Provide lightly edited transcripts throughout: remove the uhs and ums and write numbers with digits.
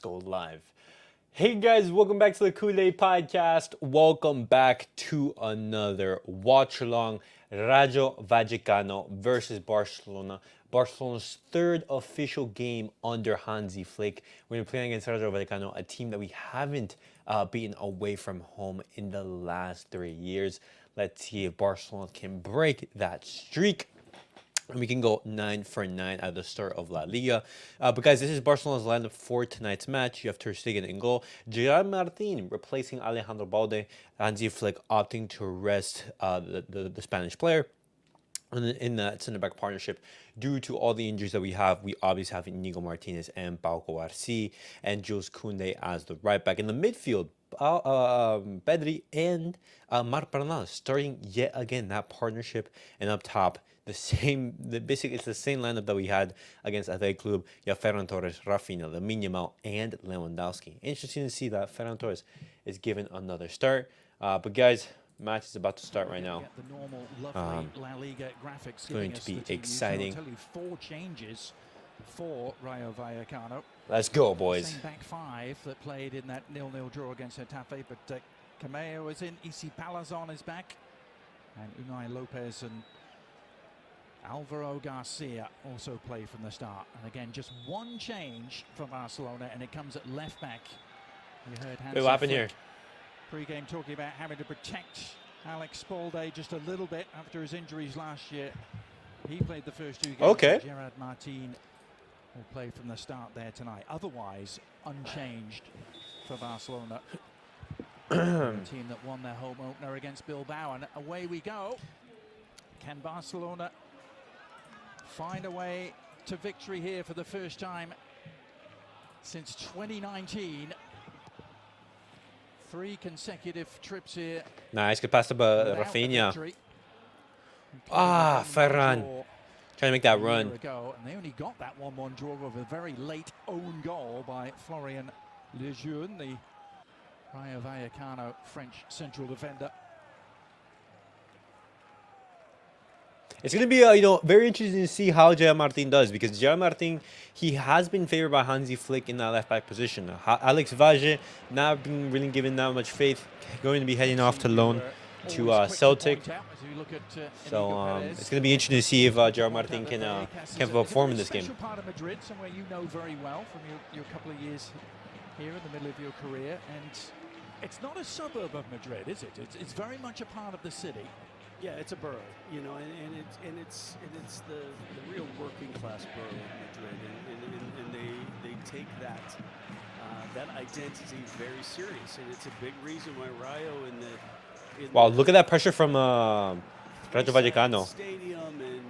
go live. Hey guys, welcome back to the CulePodcast. Welcome back to another watch-along. Rayo Vallecano versus Barcelona. Barcelona's third official game under Hansi Flick. We're going to be playing against Rayo Vallecano, a team that we haven't beaten away from home in the last 3 years. Let's see if Barcelona can break that streak. And we can go 9 for 9 at the start of La Liga. But guys, this is Barcelona's lineup for tonight's match. You have Ter Stegen in goal. Gerard Martin replacing Alejandro Balde. Hansi Flick opting to rest the Spanish player. And in that center-back partnership, due to all the injuries that we obviously have Inigo Martinez and Pau Cubarsi and Jules Koundé as the right back. In the midfield, Pedri and Marc Bernal starting yet again that partnership. And up top, basically it's the same lineup that we had against Athletic Club. You have Ferran Torres, Raphinha, Lamine and Lewandowski. Interesting to see that Ferran Torres is given another start. But guys, match is about to start right now. The normal, lovely La Liga graphics it's going to be exciting. I'll tell you 4 changes for Rayo Vallecano. Let's go, boys. Same back 5 that played in that 0-0 draw against Getafe, but Cameo is in, Isi Palazon is back, and Unai Lopez and Alvaro Garcia also play from the start. And again, just one change for Barcelona, and it comes at left back. You heard Hansi what happened Flick here? Pre-game talking about having to protect Alex Spalde just a little bit after his injuries last year. He played the first 2 games. Okay. Gerard Martin will play from the start there tonight. Otherwise, unchanged for Barcelona. The team that won their home opener against Bilbao. And away we go. Can Barcelona find a way to victory here for the first time since 2019? 3 consecutive trips here. Nice, good pass to Raphinha. Ferran. Trying to make that run. And they only got that 1-1 draw with a very late own goal by Florian Lejeune, the Rayo Vallecano French central defender. It's going to be, very interesting to see how Gerard Martin does, because Gerard Martin, he has been favored by Hansi Flick in that left-back position. Alex Valle, not being really given that much faith, going to be heading off to loan to Celtic. So it's going to be interesting to see if Gerard Martin can perform in this game. Special part of Madrid, somewhere you know very well from your couple of years here in the middle of your career, and it's not a suburb of Madrid, is it? It's very much a part of the city. Yeah, it's a borough, and it's the real working class borough of Madrid, and they take that identity very serious, and it's a big reason why Rayo wow, look at that pressure from Rayo Vallecano. Stadium and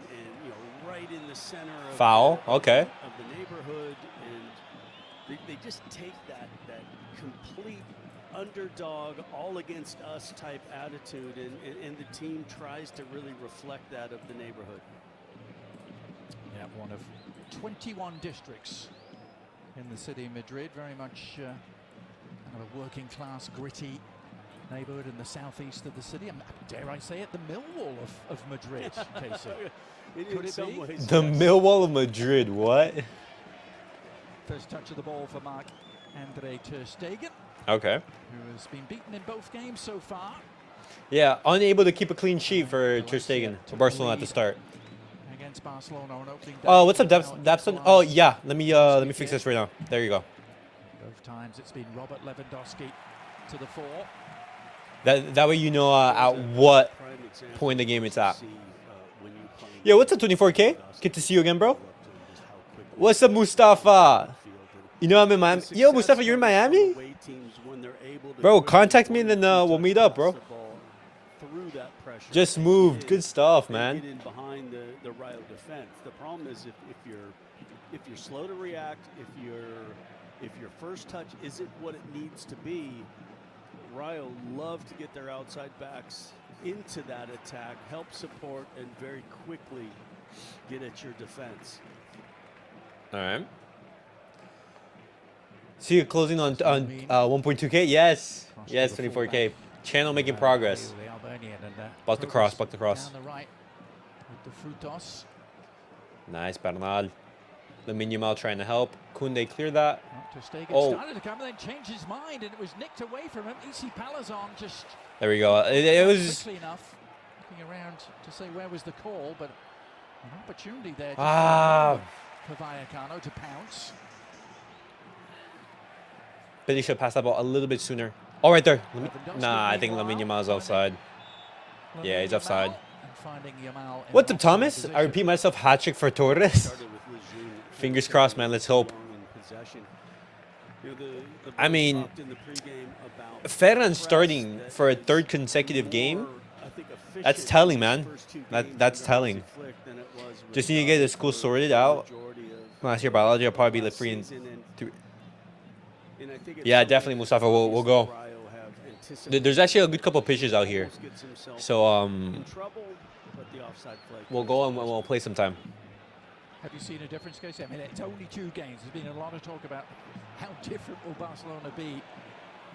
right in the center of foul, of okay. the neighborhood, and they just take that complete underdog, all against us type attitude, and the team tries to really reflect that of the neighborhood. Yeah, one of 21 districts in the city of Madrid, very much kind of a working class, gritty neighborhood in the southeast of the city. And dare I say it, the Millwall of Madrid, Casey. Could it be? Ways, The yes. Millwall of Madrid, what? First touch of the ball for Marc-Andre Ter Stegen. Okay. Who has been beaten in both games so far. Yeah, unable to keep a clean sheet for Ter Stegen, for Barcelona at the start. Against Barcelona on opening day. Oh, what's up, Dapson? Oh, yeah. Let me fix this right now. There you go. Both times it's been Robert Lewandowski to the fore. That way you know at what point in the game it's at. Yo, what's up, 24K? Good to see you again, bro. What's up, Mustafa? You know I'm in Miami. Yo, Mustafa, you're in Miami? Bro, contact me and then we'll meet up, bro. Just moved. Good stuff, man. Get in behind the Rayo defense. The problem is if you're slow to react, if your first touch isn't what it needs to be, Rayo love to get their outside backs into that attack, help support, and very quickly get at your defense. All right. See you closing on 1.2K? Yes. Yes, 24K. Channel making progress. Buck the cross, buck the cross. Down the right with the Frutos. Nice, Bernal. Lamine Yamal trying to help. Koundé clear that. Ter Stegen Oh. started to come and then changed his mind, and it was nicked away from him. Issy Palazon just There we go. It was... quickly enough, looking around to say where was the call, but an opportunity there for Vallecano to pounce. Billy should pass that ball a little bit sooner. Oh, right there. Nah, I think Lamine Yamal is offside. Yeah, he's offside. What's up, Thomas? I repeat myself, hat trick for Torres. Fingers crossed, man. Let's hope. I mean, Ferran starting for a third consecutive game. That's telling, man. That's telling. Just need to get the school sorted out. Last year biology, I'll probably be like 3 and 3. Yeah, definitely, Mustafa. We'll go. There's actually a good couple pitches out here, so we'll go and we'll play sometime. Have you seen a difference, Casey? I mean, it's only 2 games. There's been a lot of talk about how different will Barcelona be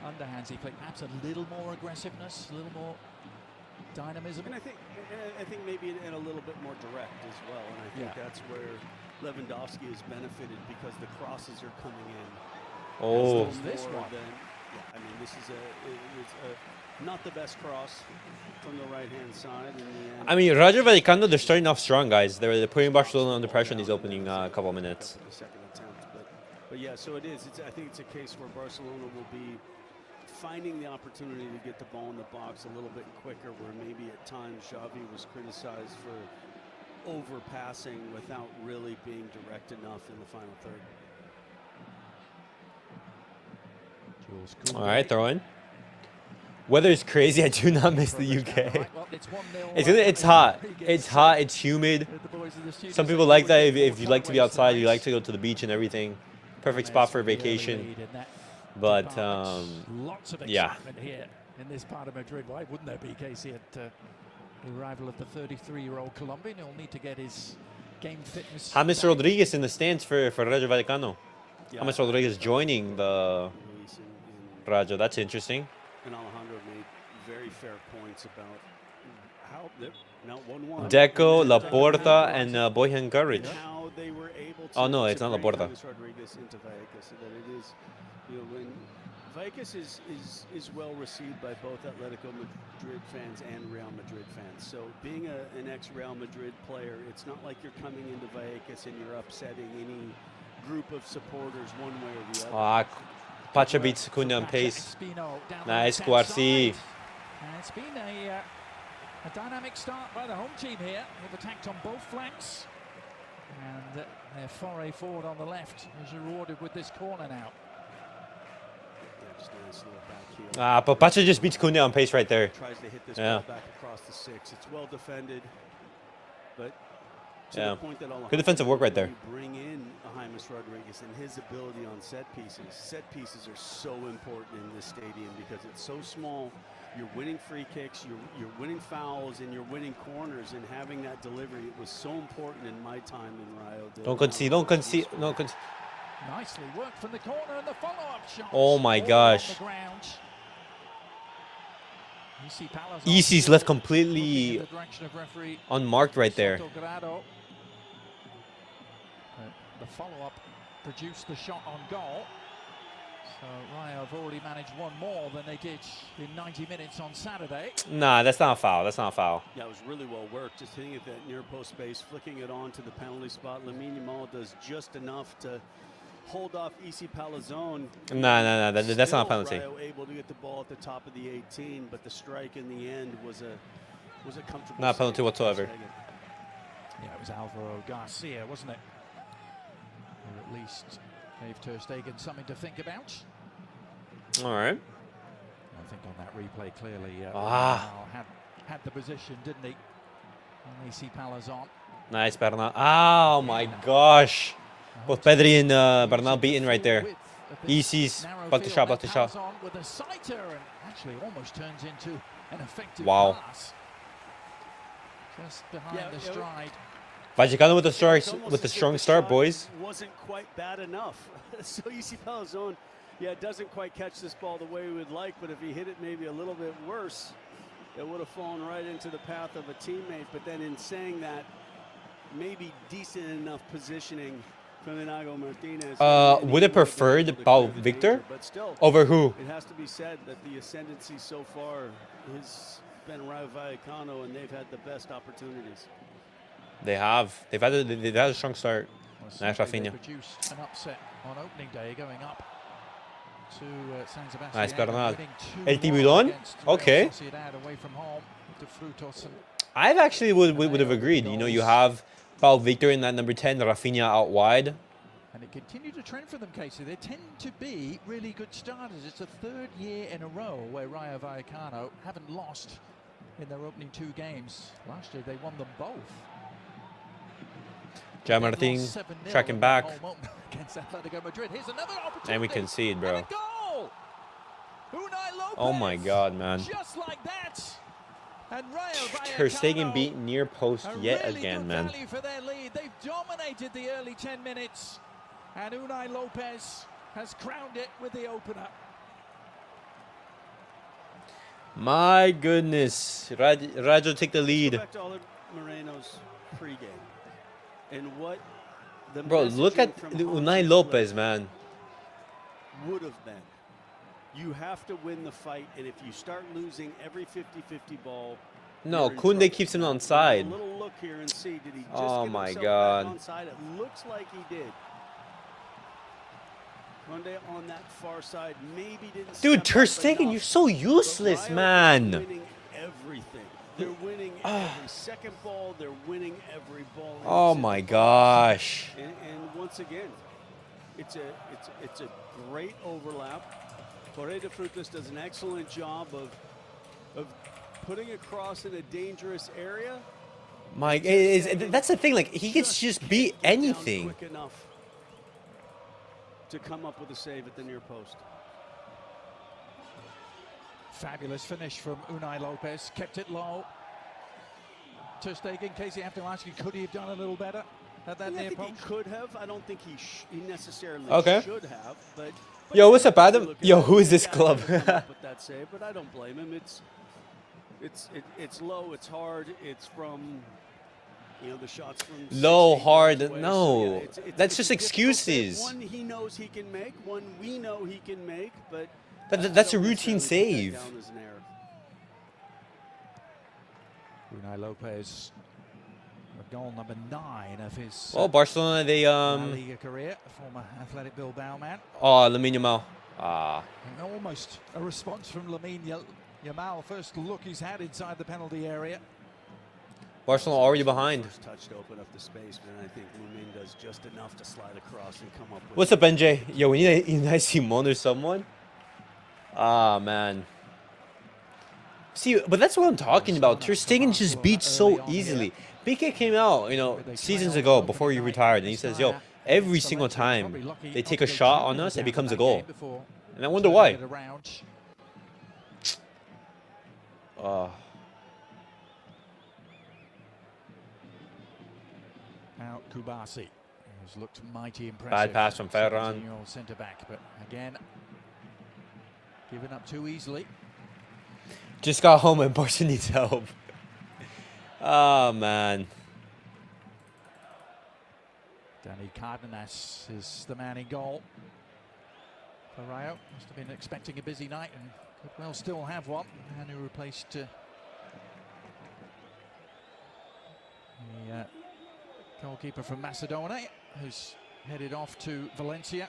under Hansi Flick. Perhaps a little more aggressiveness, a little more dynamism. And I think maybe a little bit more direct as well. And I think that's where Lewandowski has benefited because the crosses are coming in. Oh. This one. I mean, this is not the best cross from the right-hand side. In the end. I mean, Rayo Vallecano, they're starting off strong, guys. They're putting Barcelona under pressure in these opening couple minutes. But yeah, so it is. I think it's a case where Barcelona will be finding the opportunity to get the ball in the box a little bit quicker, where maybe at times Xavi was criticized for overpassing without really being direct enough in the final third. All right, throw in. Weather is crazy. I do not miss the UK. It's hot. It's hot. It's humid. Some people like that. If you like to be outside, you like to go to the beach and everything. Perfect spot for vacation. But lots of yeah. excitement here in this part of Madrid. Why wouldn't there be, Casey, at the arrival of the 33-year-old Colombian? He'll need to get his game fitness. James Rodriguez in the stands for Rayo Vallecano. James Rodriguez joining the Rayo. That's interesting. And Alejandro made very fair points about how now 1-1. Deco, Laporta, and Bojan Garic. How they were able to. Oh no, it's not Laporta. Rodriguez into Vallecas, so that it is, when Vallecas is well received by both Atletico Madrid fans and Real Madrid fans. So being an ex-Real Madrid player, it's not like you're coming into Vallecas and you're upsetting any group of supporters one way or the other. Pacha beats Koundé on pace. Nice, cubarsi. It's been a dynamic start by the home team here. They've attacked on both flanks. And their foray forward on the left is rewarded with this corner now. Just a nice little back heel. But Pacha just beats Koundé on pace right there. Tries to hit this ball back across the 6. It's well defended, but to the point that good defensive work right there. You bring in James Rodriguez and his ability on set pieces. Set pieces are so important in this stadium because it's so small. You're winning free kicks, you're winning fouls, and you're winning corners. And having that delivery, it was so important in my time in Rayo. Don't concede. Nicely worked from the corner and the follow-up shot. Oh my gosh. Issy's left completely unmarked right there. The follow-up produced the shot on goal. So Rayo have already managed one more than they did in 90 minutes on Saturday. Nah, that's not a foul. That's not a foul. Yeah, it was really well worked. Just hitting it that near post space, flicking it on to the penalty spot. Lamine Yamal does just enough to hold off Issy Palazon. Nah, that's not a penalty. Rayo able to get the ball at the top of the 18, but the strike in the end was a comfortable. Not a penalty whatsoever. Yeah, it was Alvaro Garcia, wasn't it? Or at least gave Ter Stegen something to think about. All right. I think on that replay, clearly, had the position, didn't he? And Issy Palazon. Nice, Bernal. Oh my gosh. Both Pedri and Bernal beaten right there. Issy's about to shot, With a sighter and actually almost turns into an effective pass. Just behind the stride. Vallecano with a strong start, boys. Wasn't quite bad enough. So Issy Palazon, doesn't quite catch this ball the way we would like, but if he hit it maybe a little bit worse, it would have fallen right into the path of a teammate. But then in saying that, maybe decent enough positioning Would have preferred Pau Victor over who? It has to be said that the ascendancy so far has been Rayo Vallecano, and they've had the best opportunities. They have. They've had a strong start. Nice They raphinha. produced an upset on opening day, going up to San Sebastián. Nice Bernal. winning El 2-1 Tiburón? against Real Okay. Sociedad away from home to Frutos. I actually would have agreed. You know, you have Pau Victor in that number 10, Raphinha out wide. And it continued to trend for them, Casey. They tend to be really good starters. It's the third year in a row where Rayo Vallecano haven't lost in their opening 2 games. Last year they won them both. Jam Martin tracking back. Against Atletico Madrid. Here's another opportunity. And we concede, bro. And a goal! Unai Lopez. Oh my God, man. Just like that. And Rayo Ter Stegen Vallecano, beat near post a yet really again, good man. value for their lead. They've dominated the early 10 minutes. And Unai Lopez has crowned it with the opener. My goodness. Rajo take the lead. Go back to Oliver Moreno's pregame. And what the Bro, look at messaging from Unai Hansi Lopez, Flick man. would have been. You have to win the fight, and if you start losing every 50-50 ball, No, you're in Koundé trouble. keeps him Now, on side. A little look here and see, did he just Oh get my himself God. back on side? It looks like he did. Koundé on that far side maybe didn't. Dude, step Ter up Stegen, enough. you're so But useless, Rayo man. is winning everything. They're winning every second ball. They're winning every ball. Oh into the my box. gosh. And once again, it's a great overlap. Torre de Frutas does an excellent job of putting across in a dangerous area. That's the thing. Like, he could just beat Get down anything. quick enough to come up with a save at the near post. Fabulous finish from Unai Lopez. Kept it low. Ter Stegen, Casey, I have to ask you, could he have done a little better at that I near think he post? could have. I don't think he necessarily Okay. should have. But Yo, yeah, what's up, you Adam? look at Yo, that, who is this yeah, club? he could come up with that save, but I don't blame him. It's low. It's hard. It's from. The shots from Low, 6 hard, yards away. no. So, yeah, That's it's just a difficult save. excuses. One he knows he can make. One we know he can make. But That's I a don't routine necessarily put that save. down as an error. Unai Lopez, goal number 9 of his Oh, Barcelona, they La Liga career, former Athletic Bilbao man. Oh, Lamine Yamal. And almost a response from Lamine Yamal. First look he's had inside the penalty area. Barcelona already behind. First touch to open up the space, but I think Lumin does just enough to slide across and come up with. What's up, NJ? Yo, we need a nice Simone or someone. Man. See, but that's what I'm talking about. Ter Stegen just beats so easily. BK came out, seasons ago before he retired, and he says, yo, every single time they take a shot on us, it becomes a goal. And I wonder why. Now Cubarsi, who's looked mighty impressive. Bad pass from Ferran. Centre back, but again, given up too easily. Just got home and Barca needs help. Oh, man. Dani Cardenas is the man in goal for Rayo. Must have been expecting a busy night and could well still have one. And who replaced the goalkeeper from Macedonia, who's headed off to Valencia.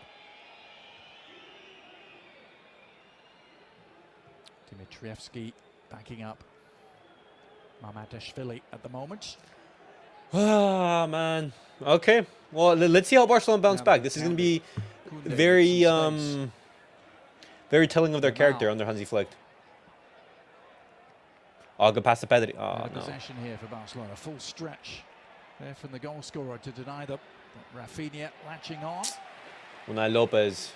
Dimitrievski backing up Mamadashvili at the moment. Ah, man. Okay. Well, let's see how Barcelona bounce back. This is going to be very, very telling of their character under Hansi Flick. Oh, good pass to Pedri. Oh, no. Possession here for Barcelona. Full stretch there from the goal scorer to deny them. But Raphinha latching on. Unai Lopez.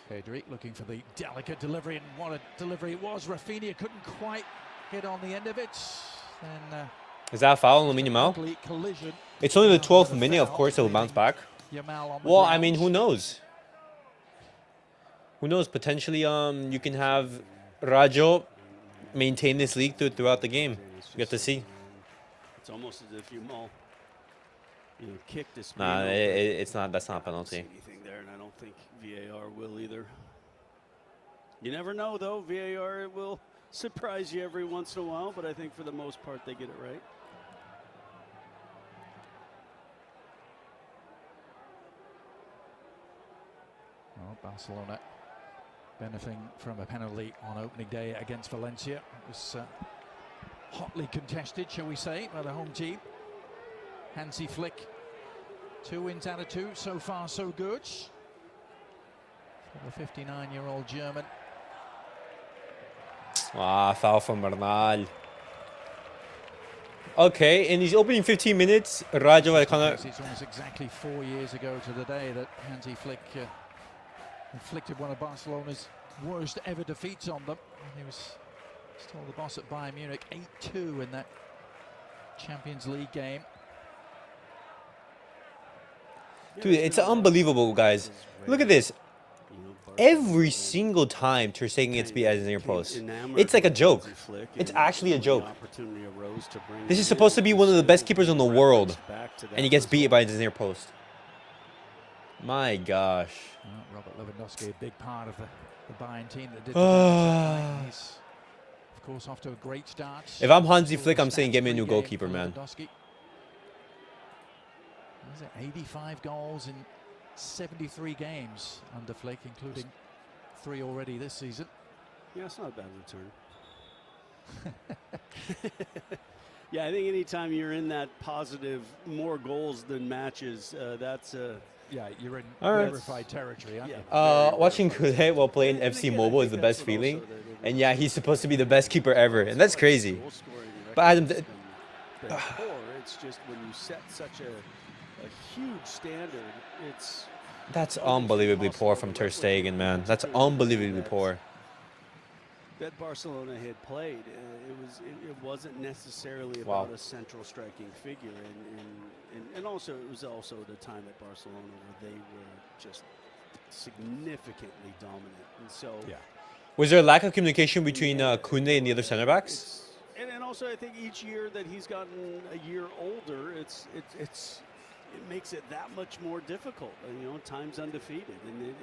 Pedri looking for the delicate delivery, and what a delivery it was. Raphinha couldn't quite get on the end of it. Then Is that a foul on Lamine Yamal? collision. It's only the 12th minute, of course, it'll bounce back. Yamal on the Well, ground. I mean, who knows? Who knows? Potentially, you can have Rayo maintain this league throughout the game. You get to see. It's almost as if you kick this. Nah, it's not. That's not a I don't see penalty. anything there, and I don't think VAR will either. You never know, though. VAR will surprise you every once in a while, but I think for the most part they get it right. Well, Barcelona benefiting from a penalty on opening day against Valencia. It was hotly contested, shall we say, by the home team. Hansi Flick, 2 wins out of 2. So far, so good. For the 59-year-old German. Ah, foul from Bernal. Okay, in these opening 15 minutes, Rayo Vallecano. It's almost exactly 4 years ago to the day that Hansi Flick inflicted one of Barcelona's worst ever defeats on them. He was still the boss at Bayern Munich, 8-2 in that Champions League game. Dude, it's unbelievable, guys. Look at this. Every single time Ter Stegen gets beat at his near post, it's like a joke. It's actually a joke. This is supposed to be one of the best keepers in the world, and he gets beat by his near post. My gosh. Well, Robert Lewandowski, a big part of the Bayern team that did the He's, of course, off to a great start. If I'm Hansi Flick, I'm saying get me a new goalkeeper, man. Is it 85 goals in 73 games under Flick, including 3 already this season? Yeah, it's not a bad return. Yeah, I think anytime you're in that positive, more goals than matches, that's yeah, you're in rarefied territory, aren't you? Watching Cule while playing FC Mobile is the best feeling. And yeah, he's supposed to be the best keeper ever, and that's crazy. But Adam, it's just when you set such a huge standard, that's unbelievably poor from Ter Stegen, man. That's unbelievably poor. That Barcelona had played, it wasn't necessarily about a central striking figure, and also it was also the time at Barcelona where they were just significantly dominant, and so Was there a lack of communication between Koundé and the other center backs? And also I think each year that he's gotten a year older, it makes it that much more difficult. You know, time's undefeated, and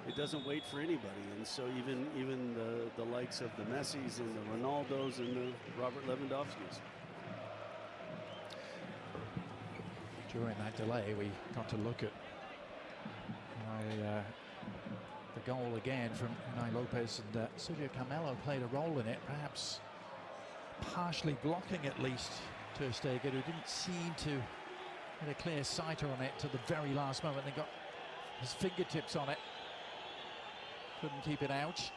it doesn't wait for anybody. And so even the likes of the Messis and the Ronaldos and the Robert Lewandowskis. During that delay, we got to look at the goal again from Unai Lopez, and Sergio Carmelo played a role in it, perhaps partially blocking at least Ter Stegen, who didn't seem to get a clear sighter on it to the very last moment. They got his fingertips on it, couldn't keep it out.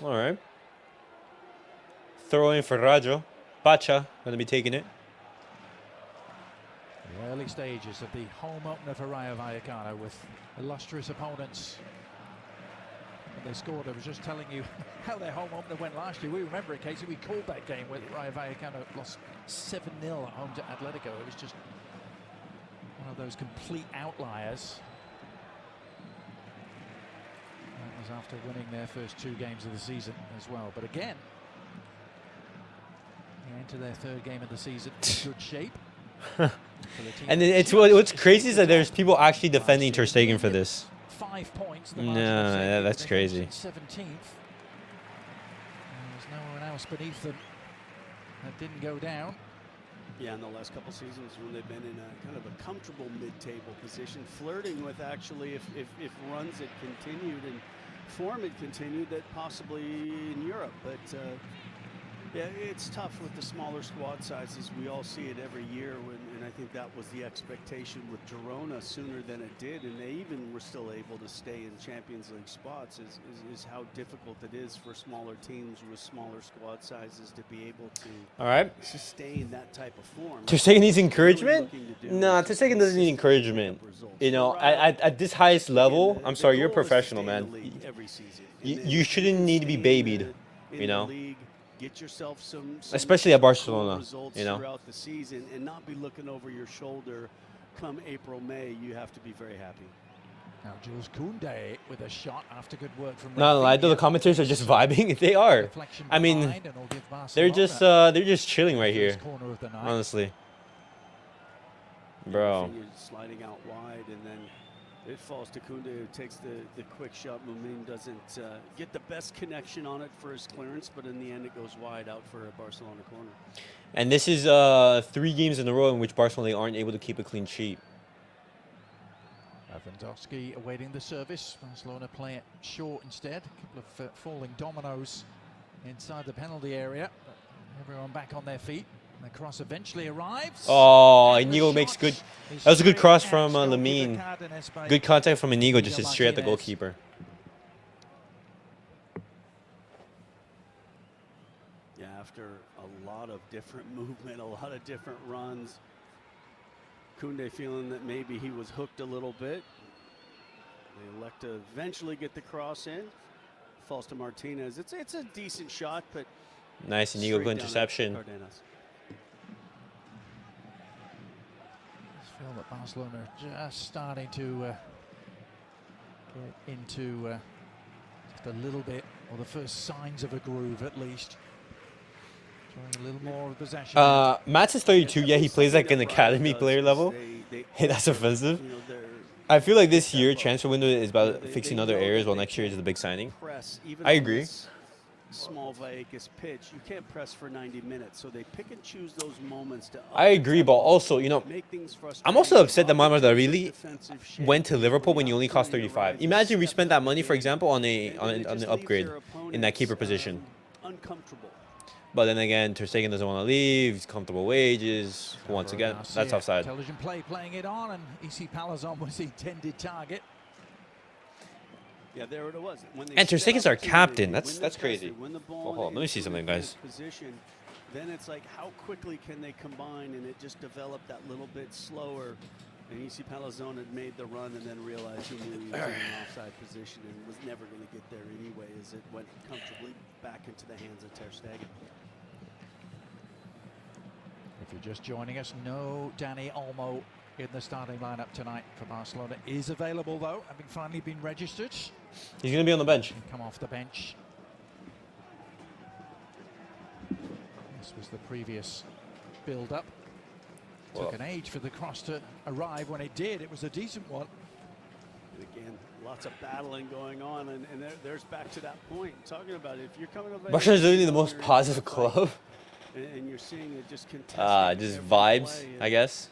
All right. Throw in for Rayo. Bacha going to be taking it. The early stages of the home opener for Rayo Vallecano with illustrious opponents. When they scored, I was just telling you how their home opener went last year. We remember it, Casey. We called that game with Rayo Vallecano lost 7-0 at home to Atletico. It was just one of those complete outliers. That was after winning their first 2 games of the season as well. But again, they enter their 3rd game of the season in good shape. And it's what's crazy is that there's people actually defending Ter Stegen for this. 5 points. No, that's crazy. 17th. There's no one else beneath them that didn't go down. Yeah, in the last couple seasons when they've been in a kind of a comfortable mid-table position, flirting with actually if runs had continued and form had continued, that possibly in Europe. But yeah, it's tough with the smaller squad sizes. We all see it every year, and I think that was the expectation with Girona sooner than it did, and they even were still able to stay in Champions League spots, is how difficult it is for smaller teams with smaller squad sizes to be able to sustain that type of form. Ter Stegen needs encouragement? No, Ter Stegen doesn't need encouragement. You know, at this highest level, I'm sorry, you're a professional, man. You shouldn't need to be babied, you know? Get yourself some especially at Barcelona, results you know, throughout the season, and not be looking over your shoulder come April, May, you have to be very happy. Now Jules Koundé with a shot after good work from Not like the Raphinha. commentators are just vibing. They are. Deflection I mean, behind, and it'll give they're Barcelona just chilling right here. first corner of the night. Honestly, bro. Raphinha sliding out wide, and then it falls to Koundé, who takes the quick shot. Mumin doesn't get the best connection on it for his clearance, but in the end it goes wide out for a Barcelona corner. And this is 3 games in a row in which Barcelona aren't able to keep a clean sheet. Lewandowski awaiting the service. Barcelona play it short instead. A couple of falling dominoes inside the penalty area. Everyone back on their feet. The cross eventually arrives. Oh, Inigo makes good. That was a good cross from Lamine. Good contact from Inigo, just hit straight at the goalkeeper. Yeah, after a lot of different movement, a lot of different runs, Koundé feeling that maybe he was hooked a little bit. They elect to eventually get the cross in. Falls to Martinez. It's a decent shot, but Nice Inigo interception. I just feel that Barcelona are just starting to get into just a little bit, or the first signs of a groove at least. Showing a little more of possession. Mats is 32. Yeah, he plays like an academy player level. Hey, that's offensive. I feel like this year transfer window is about fixing other areas, while next year is the big signing. I agree. Small Vallecas pitch, you can't press for 90 minutes, so they pick and choose those moments to. I agree, but also, you know, I'm also upset that Mama really went to Liverpool when you only cost 35. Imagine we spent that money, for example, on an upgrade in that keeper position. Uncomfortable. But then again, Ter Stegen doesn't want to leave. He's comfortable wages. Once again, that's offside. Intelligent play, playing it on, and EC Palazon was the intended target. Yeah, there it was. And Ter Stegen's our captain. That's crazy. Oh, hold on. Let me see something, guys. Then it's like, how quickly can they combine, and it just developed that little bit slower. And EC Palazon had made the run and then realized he knew he was in an offside position and was never going to get there anyway, as it went comfortably back into the hands of Ter Stegen. If you're just joining us, no Dani Olmo in the starting lineup tonight for Barcelona. Is available though, having finally been registered. He's going to be on the bench. Come off the bench. This was the previous build-up. Took an age for the cross to arrive. When it did, it was a decent one. And again, lots of battling going on, and there's back to that point. Talking about it, if you're coming over. Barcelona is literally the most positive club. And you're seeing it just contested. Just vibes, I guess.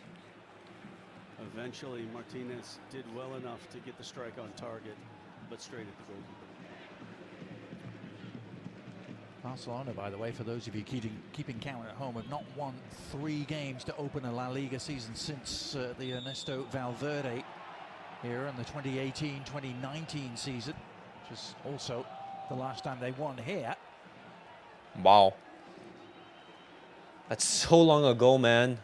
Eventually, Martinez did well enough to get the strike on target, but straight at the goalkeeper. Barcelona, by the way, for those of you keeping count at home, have not won 3 games to open a La Liga season since the Ernesto Valverde era in the 2018-2019 season, which is also the last time they won here. Wow. That's so long ago, man.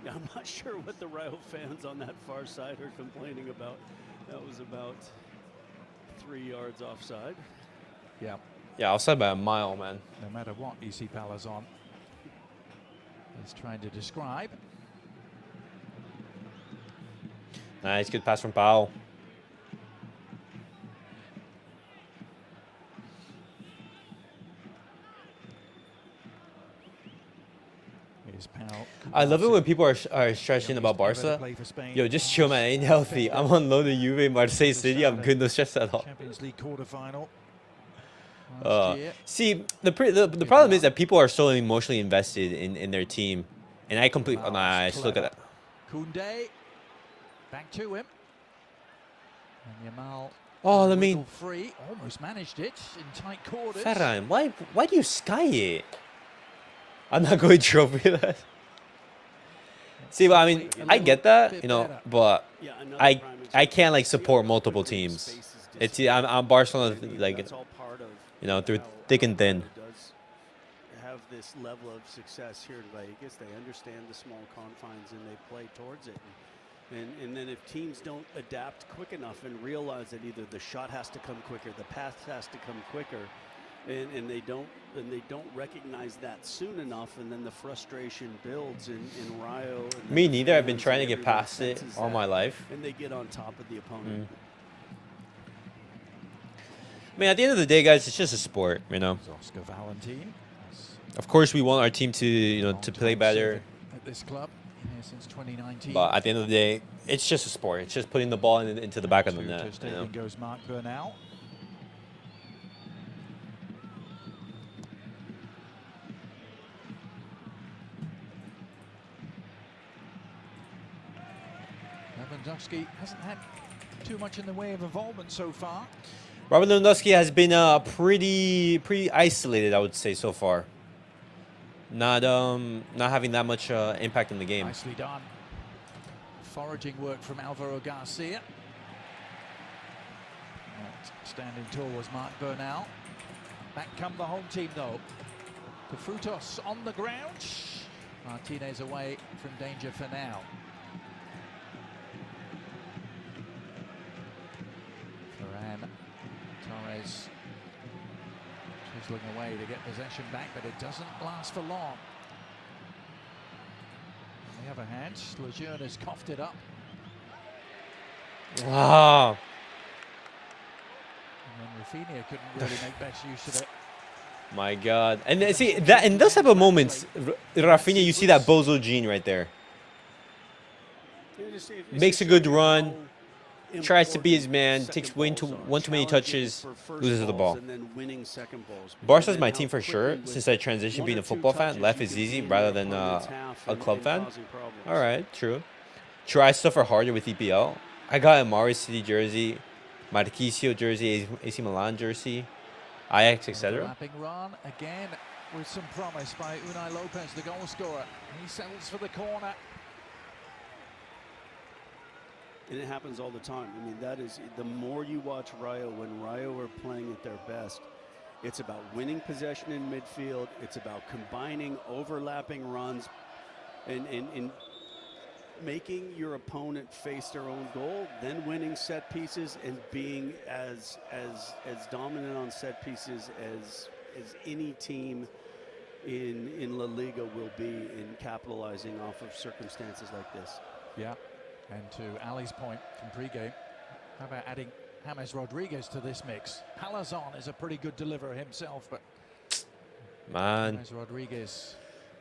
Yeah, I'm not sure what the Rayo fans on that far side are complaining about. That was about 3 yards offside. Yeah. Yeah, offside by a mile, man. No matter what EC Palazon is trying to describe. Nice, good pass from Pau. I love it when people are stressing about Barca. Yo, just chill, man. I ain't healthy. I'm on loan to Juve, Marseille City. I'm good. No stress at all. Champions League quarterfinal. See, the problem is that people are so emotionally invested in their team, and I completely. Oh, nice. Look at that. Koundé, back to him. And Yamal. Oh, I mean, free, almost managed it in tight quarters. Ferran, why do you sky it? I'm not going trophy that. See, but I mean, I get that, you know, but I can't like support multiple teams. It's I'm Barcelona, like, you know, through thick and thin. Does have this level of success here in Vegas. They understand the small confines and they play towards it. And then if teams don't adapt quick enough and realize that either the shot has to come quicker, the pass has to come quicker, and they don't recognize that soon enough, and then the frustration builds in Rayo. And Me the neither. I've been fans trying to and get everyone past it senses all that, my life. and they get on top of the opponent. I mean, at the end of the day, guys, it's just a sport, you know. Oscar Valentin. Of course, we want our team to, you know, to play better. At this club, here since 2019. But at the end of the day, it's just a sport. It's just putting the ball into the back of the net. You know? Goes Marc Bernal. Lewandowski hasn't had too much in the way of involvement so far. Robert Lewandowski has been pretty isolated, I would say, so far. Not having that much impact in the game. Nicely done. Foraging work from Alvaro Garcia. Standing tall was Marc Bernal. Back come the home team though. De Frutos on the ground. Martinez away from danger for now. Ferran Torres chiseling away to get possession back, but it doesn't last for long. On the other hand, Lejeune has coughed it up. Wow. And then Raphinha couldn't really make best use of it. My God. And see, that in those type of moments, Raphinha, you see that bozo gene right there. Makes a good run, tries to be his man, takes one too many touches, loses the ball. Barca's my team for sure, since I transitioned being a football fan. Left is easy rather than a club fan. All right, true. Try suffer harder with EPL. I got a Mari City jersey, Marquisio jersey, AC Milan jersey, Ajax, etc. Lapping run again with some promise by Unai Lopez, the goal scorer. He settles for the corner. And it happens all the time. I mean, that is, the more you watch Rayo, when Rayo are playing at their best, it's about winning possession in midfield. It's about combining overlapping runs and making your opponent face their own goal, then winning set pieces and being as dominant on set pieces as any team in La Liga will be in capitalizing off of circumstances like this. Yeah. And to Ali's point from pre-game, how about adding James Rodriguez to this mix? Palazon is a pretty good deliverer himself, but Man. James Rodriguez,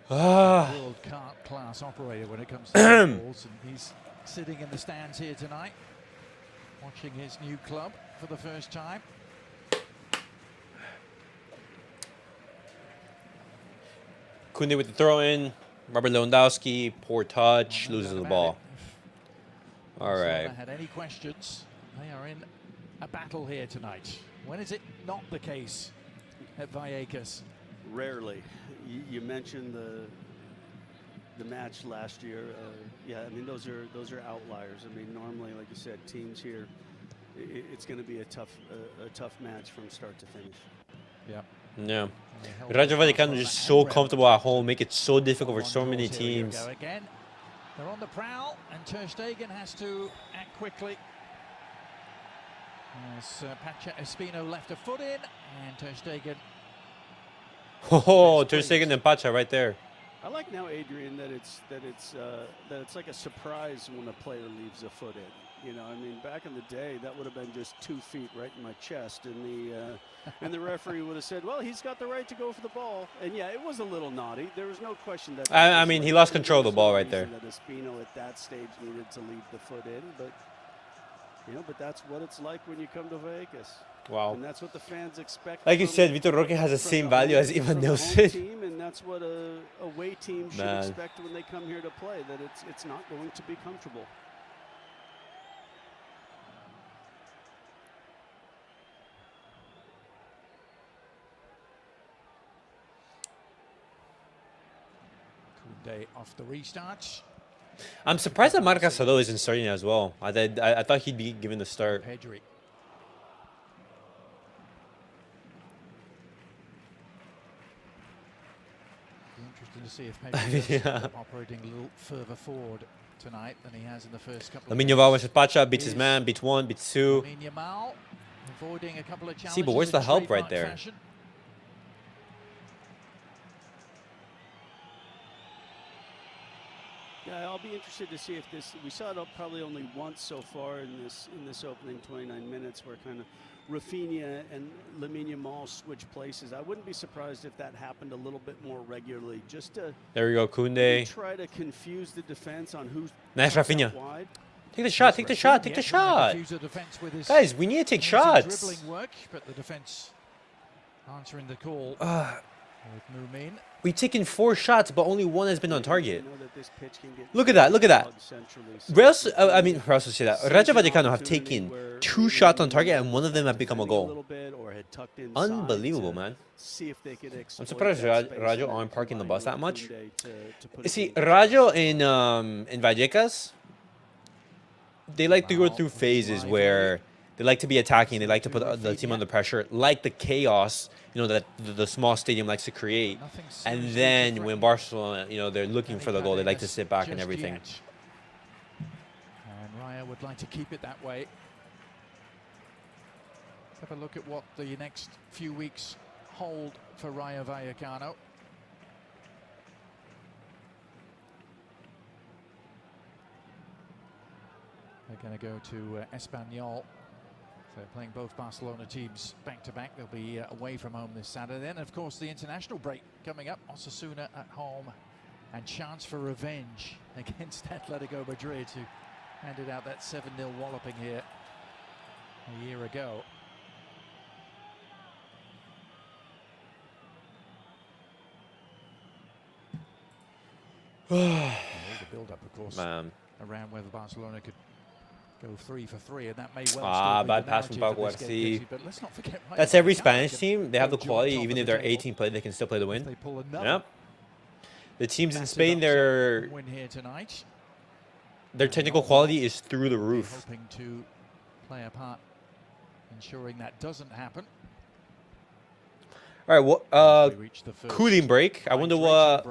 world-class operator when it comes to balls, and he's sitting in the stands here tonight, watching his new club for the first time. Koundé with the throw-in. Robert Lewandowski, poor touch, loses the ball. All right. If I had any questions, they are in a battle here tonight. When is it not the case at Vallecas? Rarely. You mentioned the match last year. Yeah, I mean those are outliers. I mean normally, like you said, teams here, it's going to be a tough match from start to finish. Yeah. Yeah. Rayo Vallecano is just so comfortable at home, make it so difficult for so many teams. Again. They're on the prowl, and Ter Stegen has to act quickly. As Pacha Espino left a foot in, and Ter Stegen. Oh, Ter Stegen and Pacha right there. I like now, Adrian, that it's like a surprise when a player leaves a foot in. You know, I mean, back in the day, that would have been just 2 feet right in my chest, and the referee would have said, "Well, he's got the right to go for the ball." And yeah, it was a little naughty. There was no question that. I mean, he lost control of the ball right there. That Espino at that stage needed to leave the foot in, but but that's what it's like when you come to Vallecas. Wow. And that's what the fans expect. Like you said, Vitor Roque has the same value as Ivan Nilsson. Team, and that's what a away team should expect when they come here to play. That it's not going to be comfortable. Day off the restarts. I'm surprised that Marc Casado isn't starting as well. I thought he'd be given the start. Pedri. Interesting to see if Pedri is operating a little further forward tonight than he has in the first couple of Lamine Yamal versus Pacha, beats his man, beats one, beats two. Lamine Yamal avoiding a couple of challenges. See, but where's the help right there? Fashion. Yeah, I'll be interested to see if this. We saw it probably only once so far in this opening 29 minutes, where kind of Raphinha and Lamine Yamal switch places. I wouldn't be surprised if that happened a little bit more regularly, just to There we go, Koundé. try to confuse the defense on who's Nice Raphinha. wide. Take the shot, take the shot, take the shot. Guys, we need to take shots. Dribbling work, but the defense answering the call. With Mumin. We've taken 4 shots, but only 1 has been on target. Look at that, look at that. Rayo Vallecano have taken 2 shots on target, and 1 of them have become a goal. Unbelievable, man. I'm surprised Rayo aren't parking the bus that much. See, Rayo in Vallecas, they like to go through phases where they like to be attacking. They like to put the team under pressure, like the chaos, you know, that the small stadium likes to create. And then when Barcelona, you know, they're looking for the goal, they like to sit back and everything. And Rayo would like to keep it that way. Let's have a look at what the next few weeks hold for Rayo Vallecano. They're going to go to Espanyol. They're playing both Barcelona teams back-to-back. They'll be away from home this Saturday. Then, of course, the international break coming up. Osasuna at home. And chance for revenge against Atletico Madrid, who handed out that 7-0 walloping here a year ago. The build-up, of course, around whether Barcelona could go 3 for 3, and that may well bad pass from cubarsi. But let's not forget, That's every Spanish team. They have the quality, even if they're 18 play, they can still play the win. Yep. The teams in Spain, their technical quality is through the roof. Hoping to play a part, ensuring that doesn't happen. All right, well, cooling break. I wonder what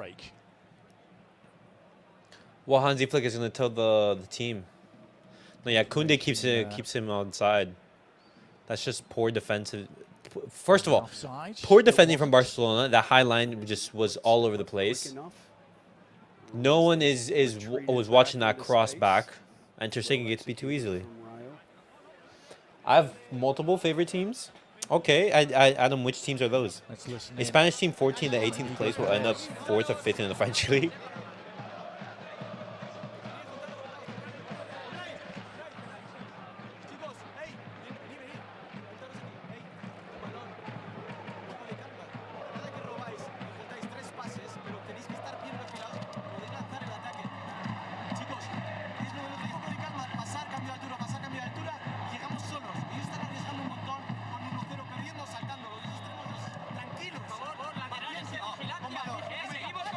Hansi Flick is going to tell the team. No, yeah, Koundé keeps him outside. That's just poor defensive. First of all, poor defending from Barcelona. That high line just was all over the place. No one was watching that cross back, and Ter Stegen gets beat too easily. I have multiple favorite teams. Okay, Adam, which teams are those? A Spanish team 14th to 18th place will end up 4th or 5th in the French league.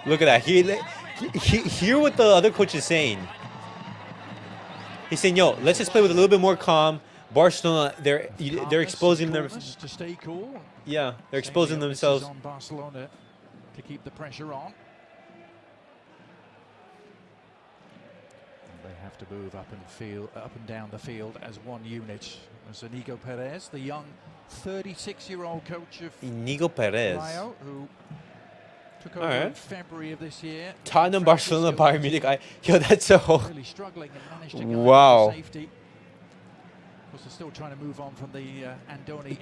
Look at that. Hear what the other coach is saying. He's saying, "Yo, let's just play with a little bit more calm." Barcelona, they're exposing them to stay cool. Yeah, they're exposing themselves. On Barcelona to keep the pressure on. They have to move up and down the field as one unit. As Inigo Perez, the young 36-year-old coach of Inigo Perez, Rayo, who took over in February of this year. Tottenham, Barcelona, Bayern Munich. Yo, that's a whole. Really struggling and managed to wow. Safety. Of course, they're still trying to move on from the Andoni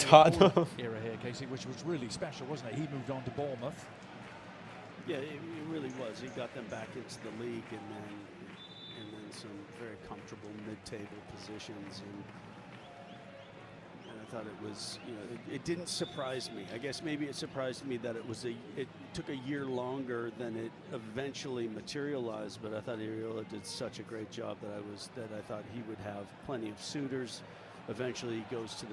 era here, Casey, which was really special, wasn't it? He moved on to Bournemouth. Yeah, it really was. He got them back into the league, and then some very comfortable mid-table positions. And I thought it was, you know, it didn't surprise me. I guess maybe it surprised me that it took a year longer than it eventually materialized. But I thought Iriola did such a great job that I thought he would have plenty of suitors. Eventually, he goes to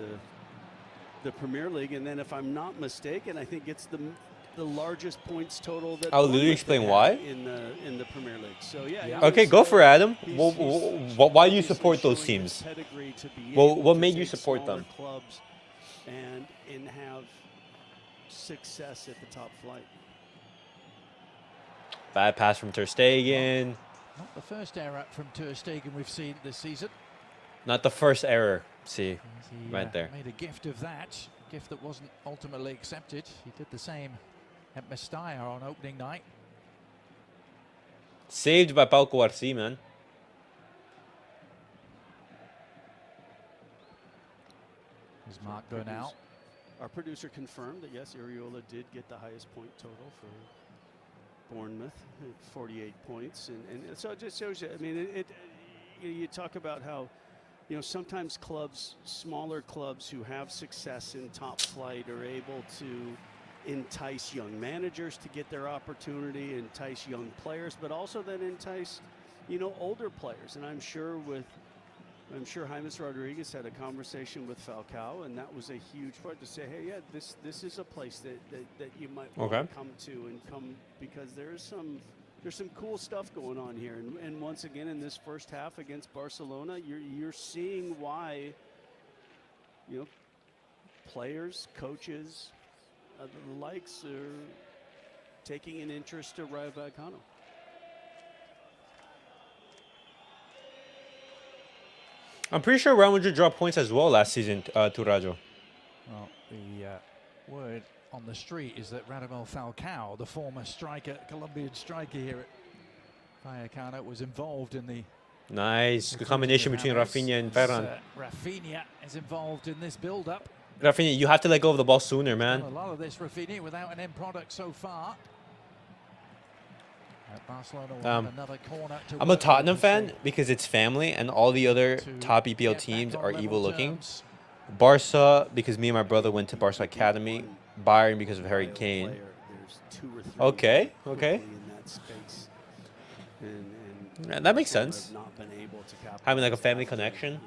the Premier League, and then, if I'm not mistaken, I think it's the largest points total that I'll literally explain why in the Premier League. So yeah. Okay, go for it, Adam. Why do you support those teams? Well, what made you support them? Clubs and have success at the top flight. Bad pass from Ter Stegen. Not the first error from Ter Stegen we've seen this season. Not the first error. See, right there. Made a gift of that. Gift that wasn't ultimately accepted. He did the same at Mestalla on opening night. Saved by Pau Cubarsi, man. Is Mark Bernal. Our producer confirmed that, yes, Iriola did get the highest point total for Bournemouth at 48 points. And so it just shows you, I mean, you talk about how, sometimes clubs, smaller clubs who have success in top flight are able to entice young managers to get their opportunity, entice young players, but also then entice, older players. And I'm sure James Rodriguez had a conversation with Falcao, and that was a huge part to say, hey, yeah, this is a place that you might want to come to and come, because there's some cool stuff going on here. And once again, in this first half against Barcelona, you're seeing why, players, coaches, the likes are taking an interest to Rayo Vallecano. I'm pretty sure Real Madrid dropped points as well last season to Rayo. Well, the word on the street is that Radamel Falcao, the former striker, Colombian striker here at Vallecano, was involved in the... Nice. Good combination between Raphinha and Ferran. Raphinha is involved in this build-up. Raphinha, you have to let go of the ball sooner, man. A lot of this Raphinha without an end product so far. Barcelona will have another corner to I'm a Tottenham fan because it's family and all the other top EPL teams are evil looking. Barca because me and my brother went to Barca Academy. Bayern because of Harry Kane. Okay. Yeah, that makes sense. Having like a family connection.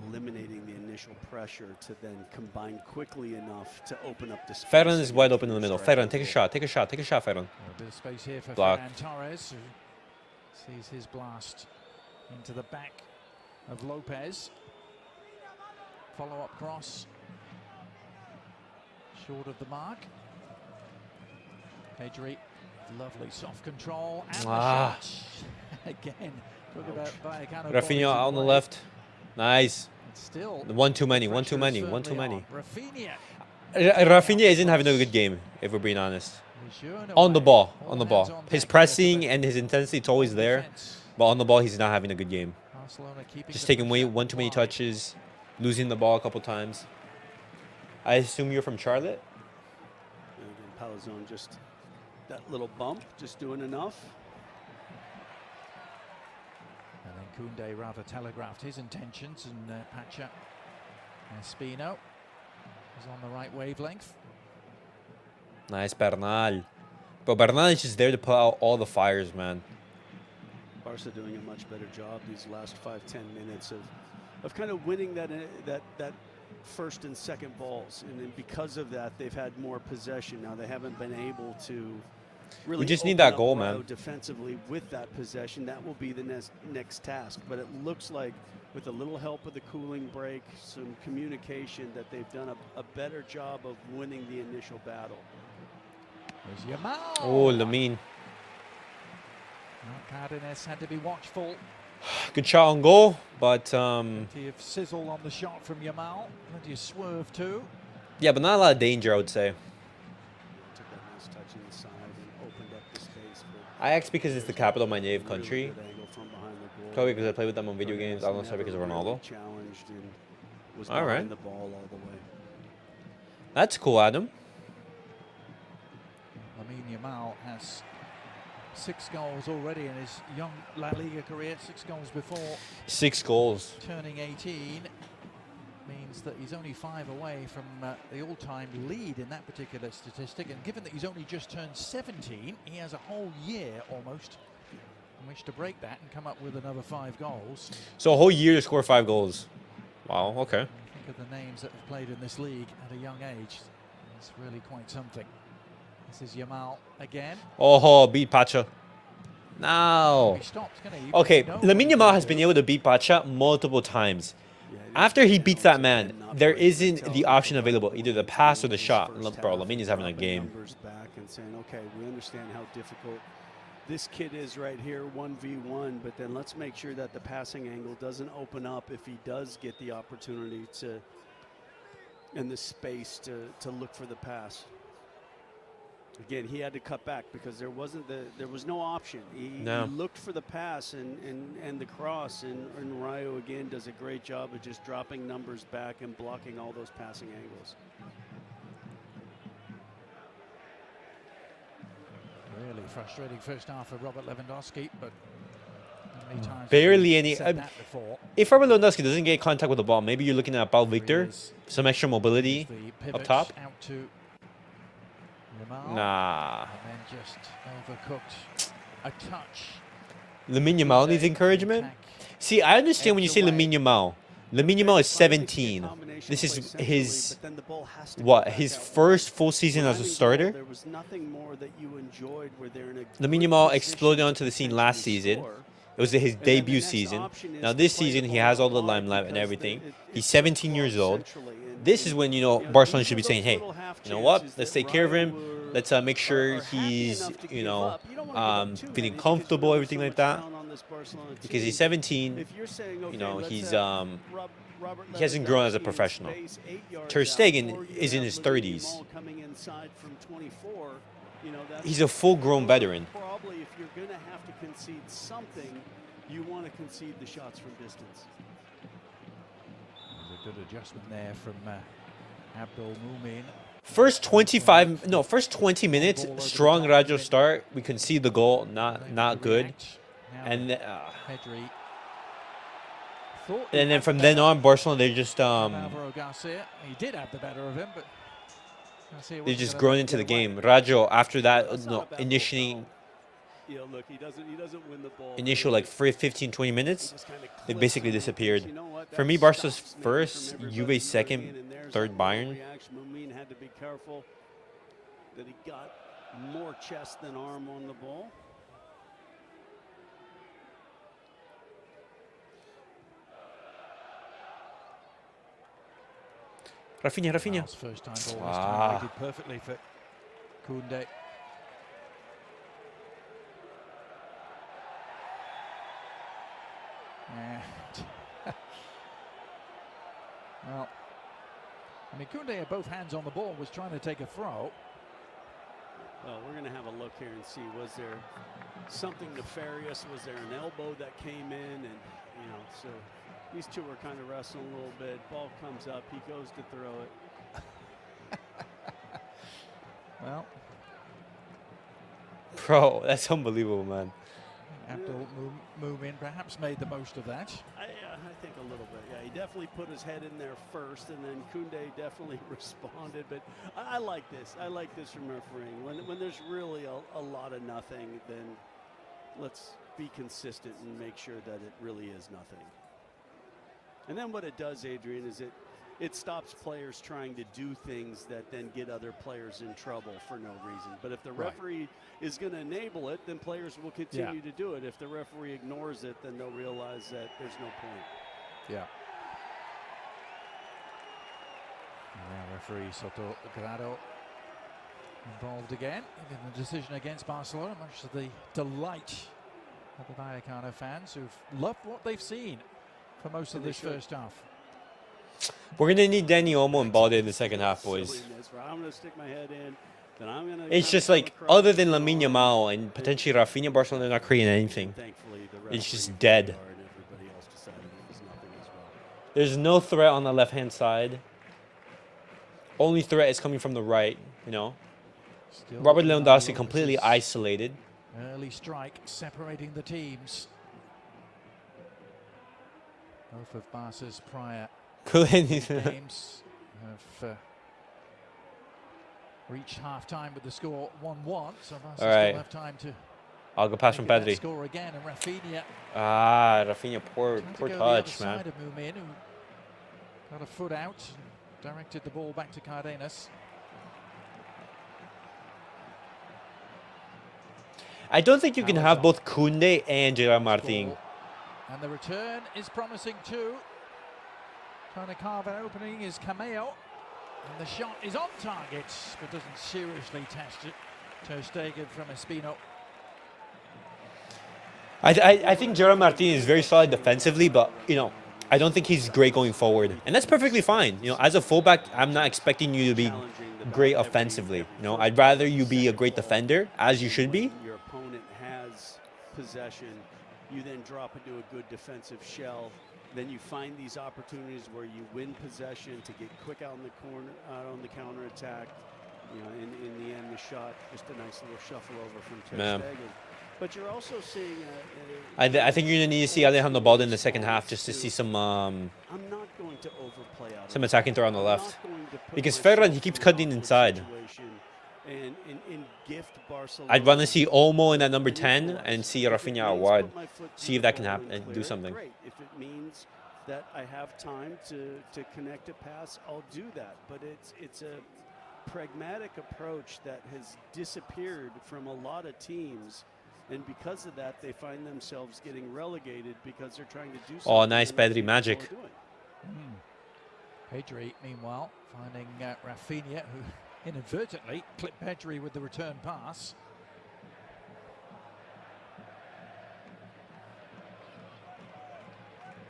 Eliminating the initial pressure to then combine quickly enough to open up the space. Ferran is wide open in the middle. Ferran, take a shot, Ferran. A bit of space here for Block. Ferran Torres, who sees his blast into the back of Lopez. Follow-up cross. Short of the mark. Pedri, lovely soft control. And the shot. Again, talk about Vallecano. Raphinha on the left. Nice. Still, one too many. Raphinha. Raphinha isn't having a good game, if we're being honest. On the ball. His pressing and his intensity, it's always there. But on the ball, he's not having a good game. Just taking one too many touches, losing the ball a couple times. I assume you're from Charlotte? Palazone, just that little bump, just doing enough. And then Koundé rather telegraphed his intentions, and Pacha Espino is on the right wavelength. Nice, Bernal. But Bernal is just there to put out all the fires, man. Barca doing a much better job these last 5-10 minutes of kind of winning that first and second balls, and then because of that, they've had more possession. Now they haven't been able to really. We just need that goal, man. Defensively with that possession, that will be the next task. But it looks like with a little help of the cooling break, some communication, that they've done a better job of winning the initial battle. There's Yamal. Oh, Lamine. Cardenas had to be watchful. Good shot on goal, but Plenty of sizzle on the shot from Yamal. Plenty of swerve too. yeah, but not a lot of danger, I would say. Took that nice touch inside and opened up the space. Ajax because it's the capital of my native country. Really good angle from behind the goal. Probably because I play with them on video games. I don't know because of Ronaldo. Challenged and was All right. behind the ball all the way. That's cool, Adam. Lamine Yamal has 6 goals already in his young La Liga career. 6 goals before 6 goals. turning 18. Means that he's only 5 away from the all-time lead in that particular statistic. And given that he's only just turned 17, he has a whole year almost in which to break that and come up with another 5 goals. So a whole year to score 5 goals. Wow, okay. Think of the names that have played in this league at a young age. It's really quite something. This is Yamal again. Oh, beat Pacha. No. He stopped, can he? Okay, No. Lamine Yamal has been able to beat Pacha multiple times. After he beats that man, there isn't the option available, either the pass or the shot. Bro, Lamine is having a game. Back and saying, okay, we understand how difficult this kid is right here, 1v1, but then let's make sure that the passing angle doesn't open up if he does get the opportunity to, and the space to look for the pass. Again, he had to cut back because there was no option. He looked for the pass and the cross, and Rayo again does a great job of just dropping numbers back and blocking all those passing angles. Really frustrating first half for Robert Lewandowski, but many times barely any. If Robert Lewandowski doesn't get contact with the ball, maybe you're looking at Paul Victor, some extra mobility up top. Out to Nah. And then just overcooked a touch. Lamine Yamal needs encouragement. See, I understand when you say Lamine Yamal. Lamine Yamal is 17. This is his his first full season as a starter. Lamine Yamal exploded onto the scene last season. It was his debut season. Now this season he has all the limelight and everything. He's 17 years old. This is when, you know, Barcelona should be saying, hey, you know what? Let's take care of him. Let's make sure he's, you know, feeling comfortable, everything like that. Because he's 17, you know, he hasn't grown as a professional. Ter Stegen is in his 30s. He's a full-grown veteran. Probably if you're going to have to concede something, you want to concede the shots from distance. There's a good adjustment there from Abdul Mumin. First 20 minutes, strong Rayo start. We concede the goal, not good. And then from then on, Barcelona, they just He did have the better of him, but they just grown into the game. Rayo, after that, initial like 15-20 minutes, they basically disappeared. For me, Barca's first, Juve second, third Bayern. Mumin had to be careful that he got more chest than arm on the ball. Raphinha. First time ball this time waited perfectly for Koundé. Well, I mean, Koundé had both hands on the ball, was trying to take a throw. Well, we're going to have a look here and see, was there something nefarious? Was there an elbow that came in? And, you know, so these two were kind of wrestling a little bit. Ball comes up, he goes to throw it. Well, bro, that's unbelievable, man. Abdul Mumin perhaps made the most of that. I think a little bit. Yeah, he definitely put his head in there first, and then Koundé definitely responded. But I like this. I like this from refereeing. When there's really a lot of nothing, then let's be consistent and make sure that it really is nothing. And then what it does, Adrian, is it stops players trying to do things that then get other players in trouble for no reason. But if the referee is going to enable it, then players will continue to do it. If the referee ignores it, then they'll realize that there's no point. Yeah. Now referee Soto Grado involved again in the decision against Barcelona, much to the delight of the Vallecano fans who've loved what they've seen for most of this first half. We're going to need Dani Olmo and Balde in the second half, boys. I'm going to stick my head in. Then I'm going to. It's just like, other than Lamine Yamal and potentially Raphinha, Barcelona, they're not creating anything. It's just dead. There's no threat on the left-hand side. Only threat is coming from the right, you know. Robert Lewandowski completely isolated. Early strike separating the teams. Both of Barca's prior games have reached half-time with the score 1-1. So Barca still have time to. I'll go pass from Pedri. Score again, and Raphinha. Raphinha, poor touch, man. Side of Mumin, who got a foot out, directed the ball back to Cardenas. I don't think you can have both Koundé and Gerard Martin. And the return is promising too. Trying to carve an opening is Cameo. And the shot is on target, but doesn't seriously test it. Ter Stegen from Espino. I think Gerard Martin is very solid defensively, but, you know, I don't think he's great going forward. And that's perfectly fine. You know, as a fullback, I'm not expecting you to be great offensively. You know, I'd rather you be a great defender, as you should be. Your opponent has possession, you then drop into a good defensive shell. Then you find these opportunities where you win possession to get quick out on the corner, out on the counter attack. You know, in the end, the shot, just a nice little shuffle over from Ter Stegen. But you're also seeing. I think you're gonna need to see Alejandro Balde in the second half just to see some. I'm not going to overplay out some attacking throw on the left, because Ferran, he keeps cutting inside. And gift Barcelona. I'd want to see Olmo in that number 10 and see Raphinha out wide. See if that can happen and do something. Great. If it means that I have time to connect a pass, I'll do that. But it's a pragmatic approach that has disappeared from a lot of teams. And because of that, they find themselves getting relegated because they're trying to do something. Oh, nice Pedri magic. Pedri, meanwhile, finding Raphinha, who inadvertently clipped Pedri with the return pass.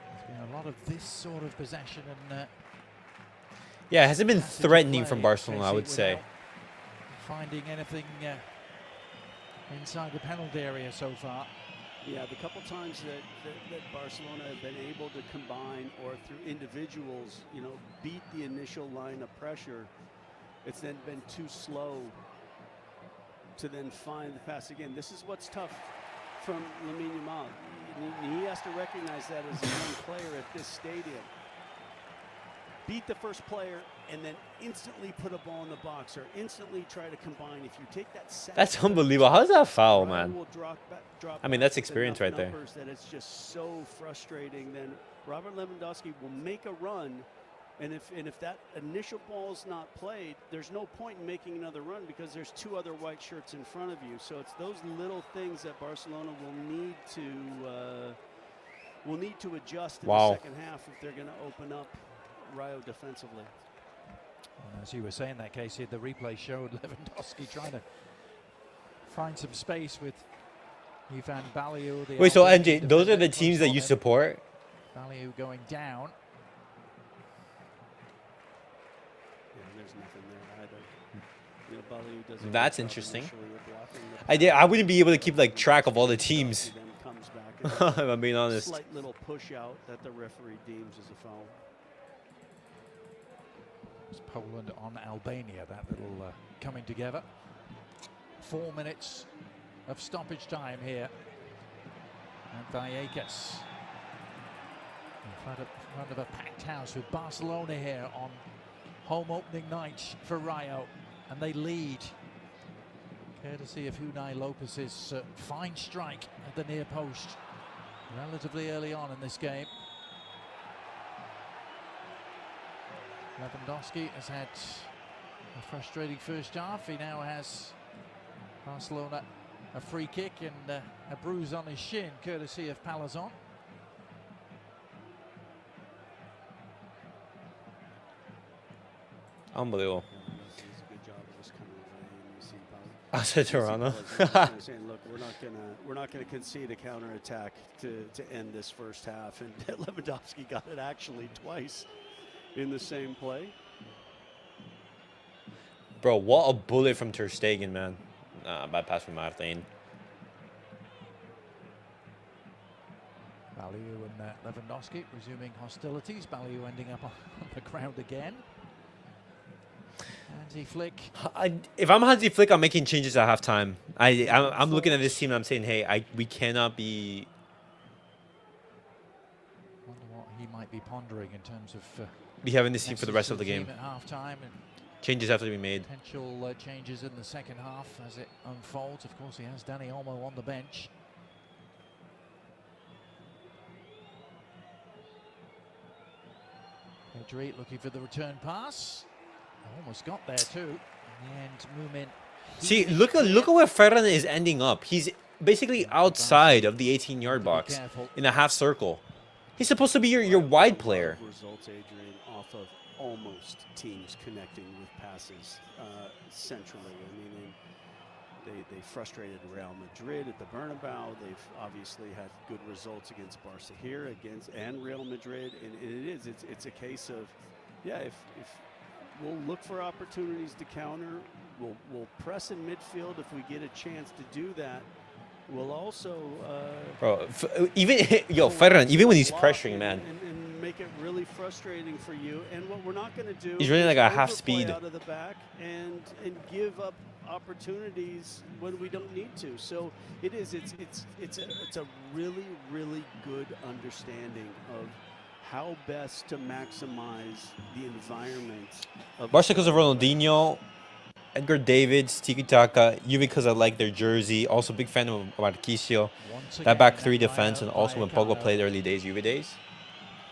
There's been a lot of this sort of possession and yeah, it hasn't been threatening from Barcelona, I would say. Finding anything inside the penalty area so far. Yeah, the couple times that Barcelona have been able to combine or through individuals, you know, beat the initial line of pressure, it's then been too slow to then find the pass again. This is what's tough from Lamine Yamal. He has to recognize that as a young player at this stadium. Beat the first player and then instantly put a ball in the box or instantly try to combine. If you take that second, that's unbelievable. How's that foul, man? Drop I mean, that's experience right there. That it's just so frustrating. Then Robert Lewandowski will make a run, and if that initial ball is not played, there's no point in making another run because there's two other white shirts in front of you. So it's those little things that Barcelona will need to adjust in the second half if they're going to open up Rayo defensively. Well, as you were saying that, Casey, the replay showed Lewandowski trying to find some space with Ivan Baliu. Wait, so NJ, those are the teams that you support? Baliu going down. Yeah, there's nothing there either. You know, Baliu doesn't. That's interesting. I wouldn't be able to keep like track of all the teams. If I'm being honest. Slight little push out that the referee deems as a foul. It's Poland on Albania, that little coming together. 4 minutes of stoppage time here. And Vallecas in front of a packed house with Barcelona here on home opening night for Rayo. And they lead, courtesy of Unai Lopez's fine strike at the near post relatively early on in this game. Lewandowski has had a frustrating first half. He now has Barcelona a free kick and a bruise on his shin, courtesy of Palazon. Unbelievable. I said Toronto. Saying, look, we're not gonna concede a counterattack to end this first half, and Lewandowski got it actually twice in the same play. Bro, what a bullet from Ter Stegen, man. Bad pass from Martin. Baliu and Lewandowski resuming hostilities. Baliu ending up on the ground again. Hansi Flick. If I'm Hansi Flick, I'm making changes at halftime. I'm looking at this team and I'm saying, hey, we cannot be. Wonder what he might be pondering in terms of be having this team for the rest of the game. At halftime and changes have to be made. Potential changes in the second half as it unfolds. Of course, he has Dani Olmo on the bench. Pedri looking for the return pass. Almost got there too. And Mumin. See, look at where Ferran is ending up. He's basically outside of the 18-yard box in a half circle. He's supposed to be your wide player. Results, Adrian, off of almost teams connecting with passes centrally. I mean, they frustrated Real Madrid at the Bernabeu. They've obviously had good results against Barca here, and Real Madrid. And it's a case of, yeah, if we'll look for opportunities to counter. We'll press in midfield if we get a chance to do that. We'll also Bro, even Ferran, even when he's pressuring, man, and make it really frustrating for you. And what we're not going to do he's running is like a half overplay speed. out of the back and give up opportunities when we don't need to. So it's a really good understanding of how best to maximize the environment of Barca because of Ronaldinho, Edgar Davids, Tiki Taka, Juve because I like their jersey. Also big fan of Marquisio. That back three defense, and also when Pogba played early days, Juve days.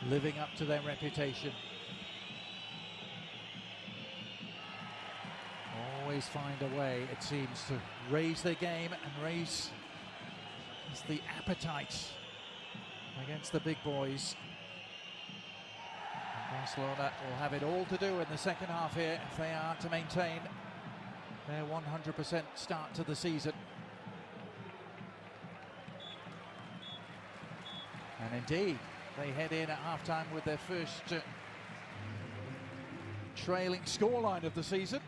Living up to their reputation. Always find a way, it seems, to raise their game and raise the appetite against the big boys. And Barcelona will have it all to do in the second half here if they are to maintain their 100% start to the season. And indeed, they head in at halftime with their first trailing scoreline of the season.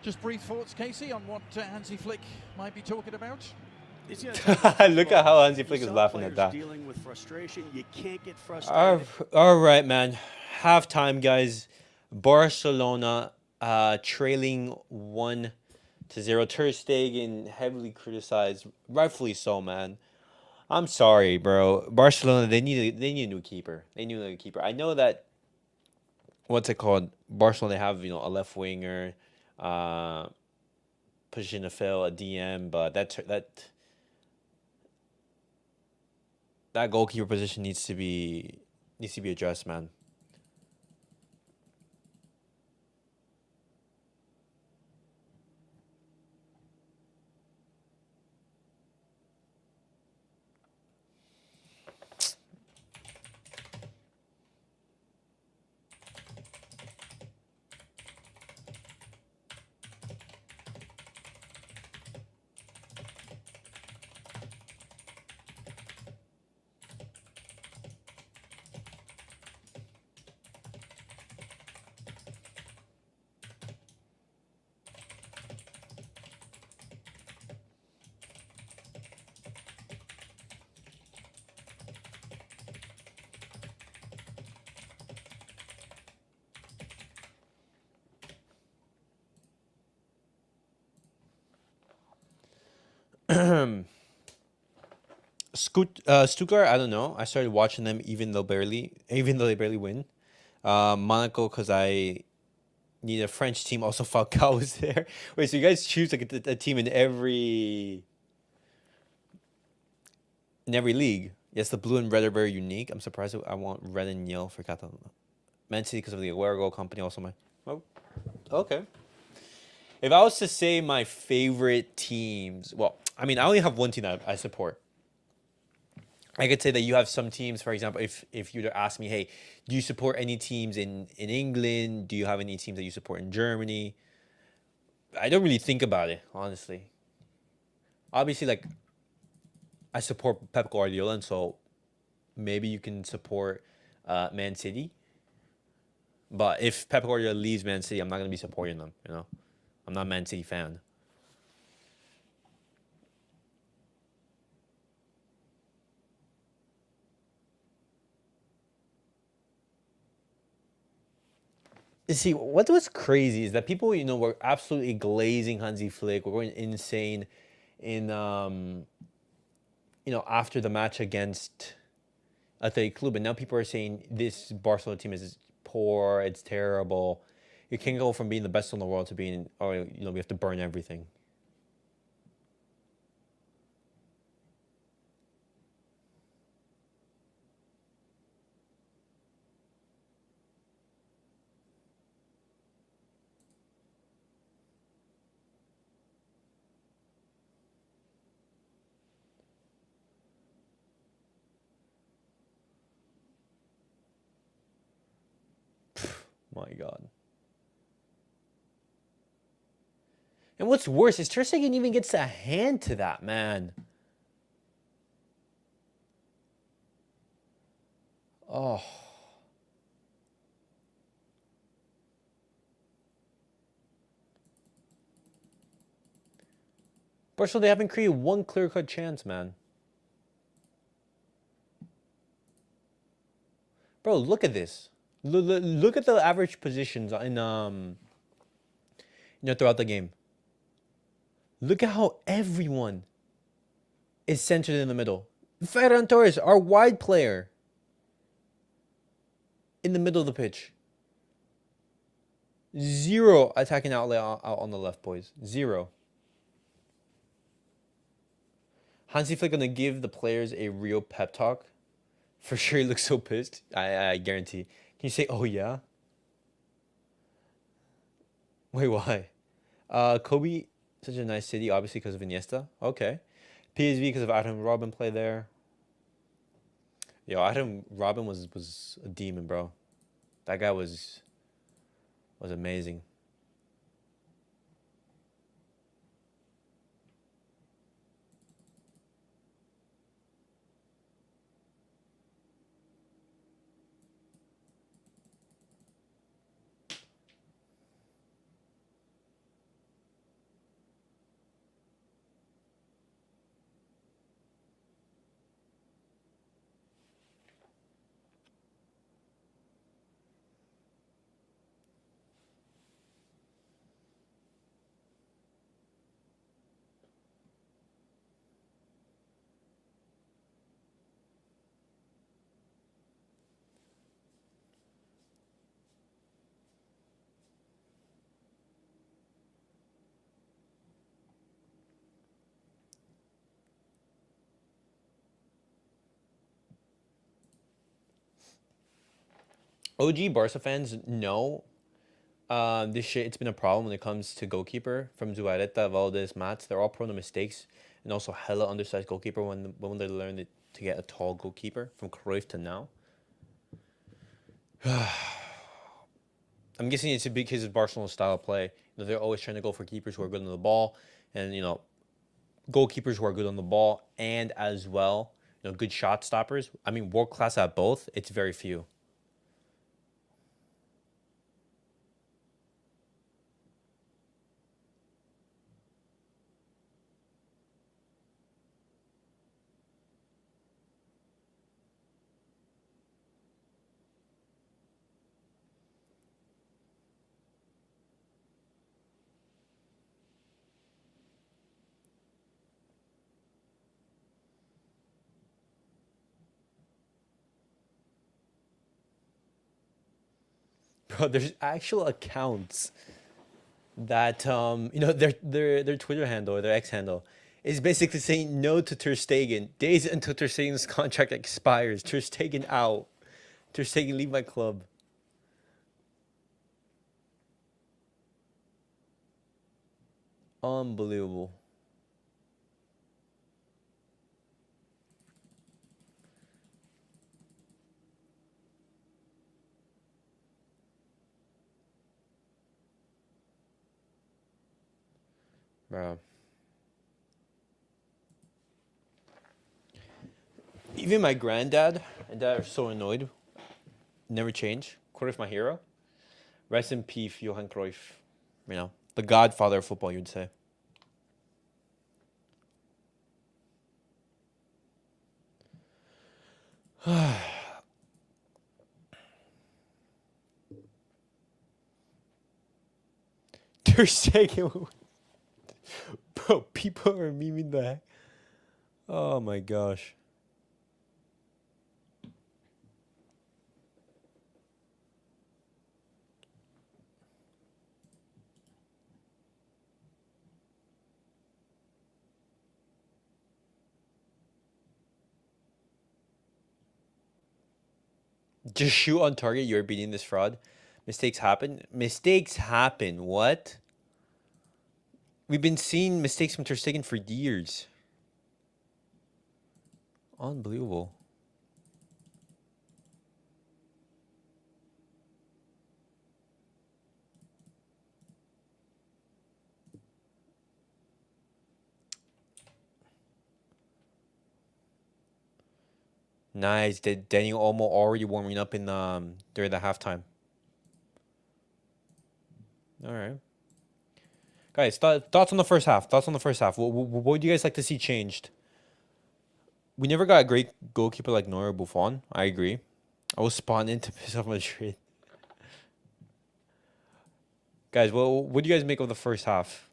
Just brief thoughts, Casey, on what Hansi Flick might be talking about? Look at how Hansi Flick is laughing at that. Dealing with frustration, you can't get frustrated. All right, man. Halftime, guys. Barcelona trailing 1-0. Ter Stegen heavily criticized, rightfully so, man. I'm sorry, bro. Barcelona, they need a new keeper. They need a new keeper. I know that. What's it called? Barcelona, they have a left winger, position to fill, a DM, but that goalkeeper position needs to be addressed, man. Stuttgart, I don't know. I started watching them even though they barely win. Monaco, because I need a French team. Also, Falcao was there. Wait, so you guys choose like a team in every league? Yes, the blue and red are very unique. I'm surprised I want red and yellow for Catalan. Man City because of the Aware Goal company. Also my. Oh, okay. If I was to say my favorite teams, well, I mean, I only have one team that I support. I could say that you have some teams, for example, if you were to ask me, hey, do you support any teams in England? Do you have any teams that you support in Germany? I don't really think about it, honestly. Obviously, like, I support Pep Guardiola, and so maybe you can support Man City. But if Pep Guardiola leaves Man City, I'm not going to be supporting them, I'm not a Man City fan. You see, what's crazy is that people, were absolutely glazing Hansi Flick. We're going insane in, after the match against Athletic Club. And now people are saying this Barcelona team is poor, it's terrible. You can't go from being the best in the world to being, we have to burn everything. My God. And what's worse is Ter Stegen even gets a hand to that, man. Oh. Barcelona, they haven't created one clear-cut chance, man. Bro, look at this. Look at the average positions in throughout the game. Look at how everyone is centered in the middle. Ferran Torres, our wide player, in the middle of the pitch. Zero attacking outlet out on the left, boys. Zero. Hansi Flick gonna give the players a real pep talk. For sure, he looks so pissed. I guarantee. Can you say, "Oh yeah"? Wait, why? Kobe, such a nice city, obviously because of Iniesta. Okay. PSV because of Adam Robin play there. Yo, Adam Robin was a demon, bro. That guy was amazing. OG Barca fans know this shit. It's been a problem when it comes to goalkeeper from Zuareta, Valdez, Mats. They're all prone to mistakes and also hella undersized goalkeeper when they learn to get a tall goalkeeper from Cruyff to now. I'm guessing it's because of Barcelona's style of play. They're always trying to go for keepers who are good on the ball, and goalkeepers who are good on the ball, and as well, good shot stoppers. I mean, world class at both. It's very few. Bro, there's actual accounts that their Twitter handle or their X handle is basically saying no to Ter Stegen days until Ter Stegen's contract expires. Ter Stegen out. Ter Stegen leave my club. Unbelievable. Bro. Even my granddad and dad are so annoyed. Never change. Cruyff, my hero. Rest in peace, Johan Cruyff. The godfather of football, you'd say. Ter Stegen. Bro, people are memeing that. Oh my gosh. Just shoot on target. You're beating this fraud. Mistakes happen. Mistakes happen. What? We've been seeing mistakes from Ter Stegen for years. Unbelievable. Nice. Did Dani Olmo already warming up in during the halftime? All right. Guys, thoughts on the first half. Thoughts on the first half. What would you guys like to see changed? We never got a great goalkeeper like Neuer or Buffon. I agree. I was spawned in to piss off Madrid. Guys, what do you guys make of the first half?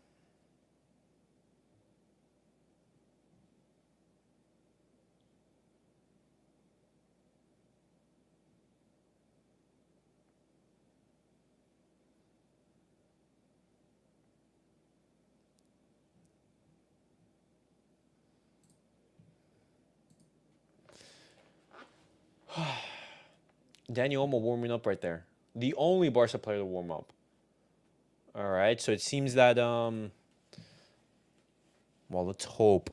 Dani Olmo warming up right there. The only Barca player to warm up. All right, so it seems that well, let's hope.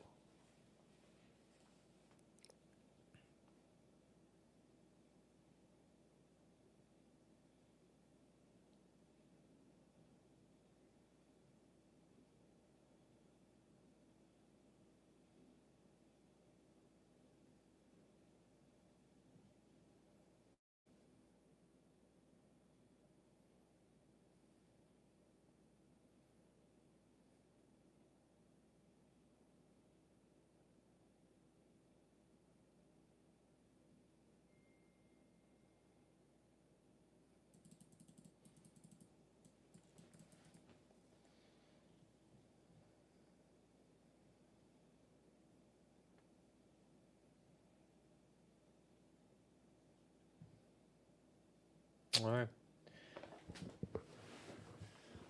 All right.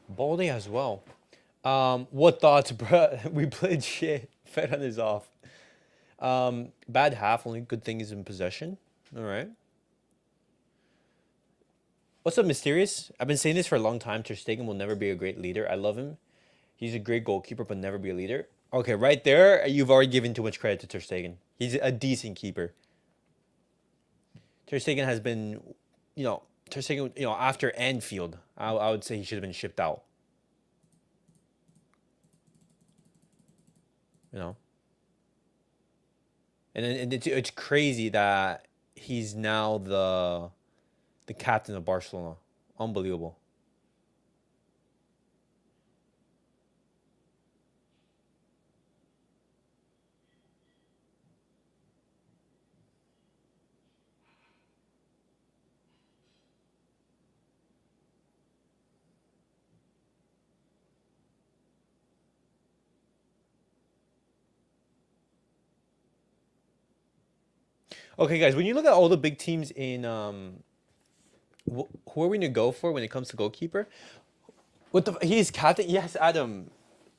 Baldy as well. What thoughts, bro? We played shit. Fed is off. Bad half. Only good thing is in possession. All right. What's up, Mysterious? I've been saying this for a long time. Ter Stegen will never be a great leader. I love him. He's a great goalkeeper, but never be a leader. Okay, right there, you've already given too much credit to Ter Stegen. He's a decent keeper. Ter Stegen has been, Ter Stegen, after Anfield, I would say he should have been shipped out. You know? And it's crazy that he's now the captain of Barcelona. Unbelievable. Okay, guys, when you look at all the big teams in who are we gonna go for when it comes to goalkeeper? He's captain? Yes, Adam.